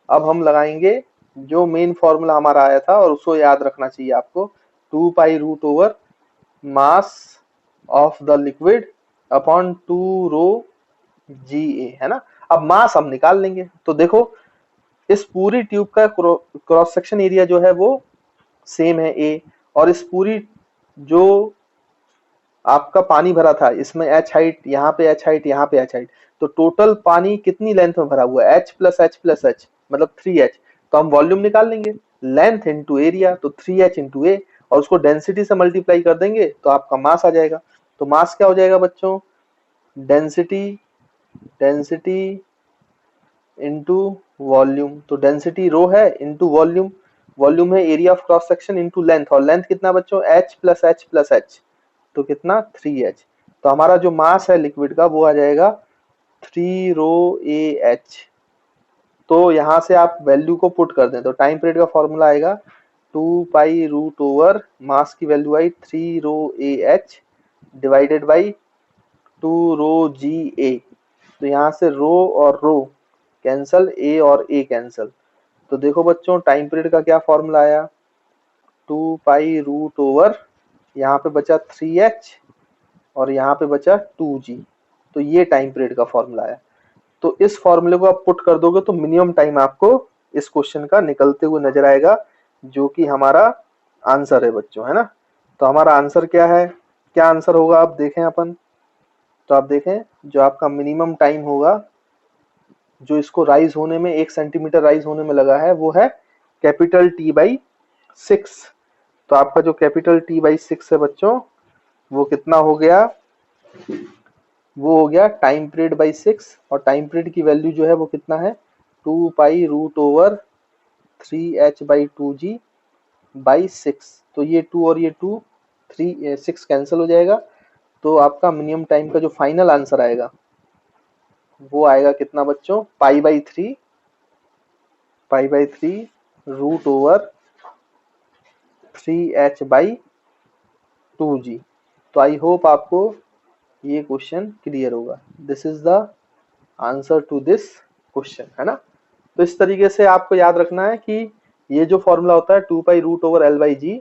अब हम लगाएंगे जो मेन फॉर्मूला हमारा आया था, और उसको याद रखना चाहिए आपको, 2 पाई√मास of the liquid upon 2ρGA, है ना। अब मास हम निकाल लेंगे। तो देखो इस पूरी ट्यूब का क्रॉस सेक्शन एरिया जो है वो सेम है A, और इस पूरी जो आपका पानी भरा था इसमें h हाइट, यहाँ पे h हाइट, यहाँ पे h हाइट, तो टोटल पानी कितनी लेंथ में भरा हुआ है, h plus h plus h मतलब 3h। तो हम वॉल्यूम निकाल लेंगे, लेंथ इंटू एरिया, तो 3h इंटू ए, और उसको डेंसिटी से मल्टीप्लाई कर देंगे तो आपका मास आ जाएगा। तो मास क्या हो जाएगा बच्चों, डेंसिटी इंटू वॉल्यूम। तो डेंसिटी रो है इंटू वॉल्यूम, वॉल्यूम है area of cross section into length, और लेंथ कितना बच्चों, h plus h plus h, तो कितना 3h। तो हमारा जो मास है लिक्विड का वो आ जाएगा 3ρAh। तो यहाँ से आप वैल्यू को पुट कर दें तो टाइम पीरियड का फॉर्मूला आएगा 2 पाई रूट ओवर, मास की value I 3ρAh divided by 2ρGA। तो यहाँ से रो और रो कैंसल, ए और ए कैंसल। तो देखो बच्चों टाइम पीरियड का क्या फॉर्मूला आया, 2 पाई रूट ओवर, यहाँ पे बचा 3h और यहाँ पे बचा 2g। तो ये टाइम पीरियड का फॉर्मूला आया। तो इस फॉर्मूले को आप पुट कर दोगे तो मिनिमम टाइम आपको इस क्वेश्चन का निकलते हुए नजर आएगा, जो कि हमारा आंसर है बच्चों, है ना। तो हमारा आंसर क्या है, क्या आंसर होगा आप देखें अपन, तो आप देखें जो आपका मिनिमम टाइम होगा जो इसको राइज होने में 1 सेंटीमीटर राइज होने में लगा है वो है कैपिटल टी बाई 6। तो आपका जो कैपिटल टी बाई 6 है बच्चों वो कितना हो गया, वो हो गया टाइम पीरियड बाई 6, और टाइम पीरियड की वैल्यू जो है वो कितना है 2 pi root over 3h/2g by 6। तो ये 2 और ये 2 3 6 कैंसिल हो जाएगा, तो आपका मिनिमम टाइम का जो फाइनल आंसर आएगा वो आएगा कितना बच्चों, पाई/3√ओवर 3h/2g। तो आई होप आपको ये क्वेश्चन क्लियर होगा। This is the answer to this question, है ना। तो इस तरीके से आपको याद रखना है कि ये जो फॉर्मूला होता है 2 पाई रूट ओवर L/G,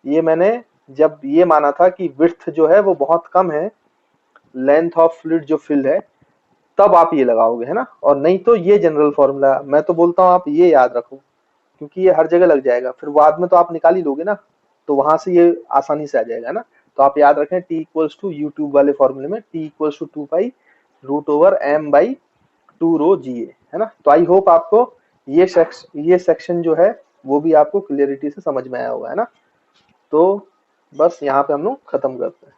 ये मैंने जब ये माना था कि विड्थ जो है वो बहुत कम है लेंथ ऑफ फ्लूइड जो फिल है, तब आप ये लगाओगे, है ना। और नहीं तो ये जनरल फॉर्मूला मैं तो बोलता हूँ आप ये याद रखो, क्योंकि ये हर जगह लग जाएगा, फिर बाद में तो आप निकाल ही लोगे ना, तो वहां से ये आसानी से आ जाएगा, है ना। तो आप याद रखें टी इक्वल्स टू यूट्यूब वाले फॉर्मूले में T equals to 2 pi root over m/2 ρ GA, है ना। तो आई होप आपको ये सेक्शन जो है वो भी आपको क्लियरिटी से समझ में आया होगा, है ना। तो बस यहाँ पे हम लोग खत्म करते हैं।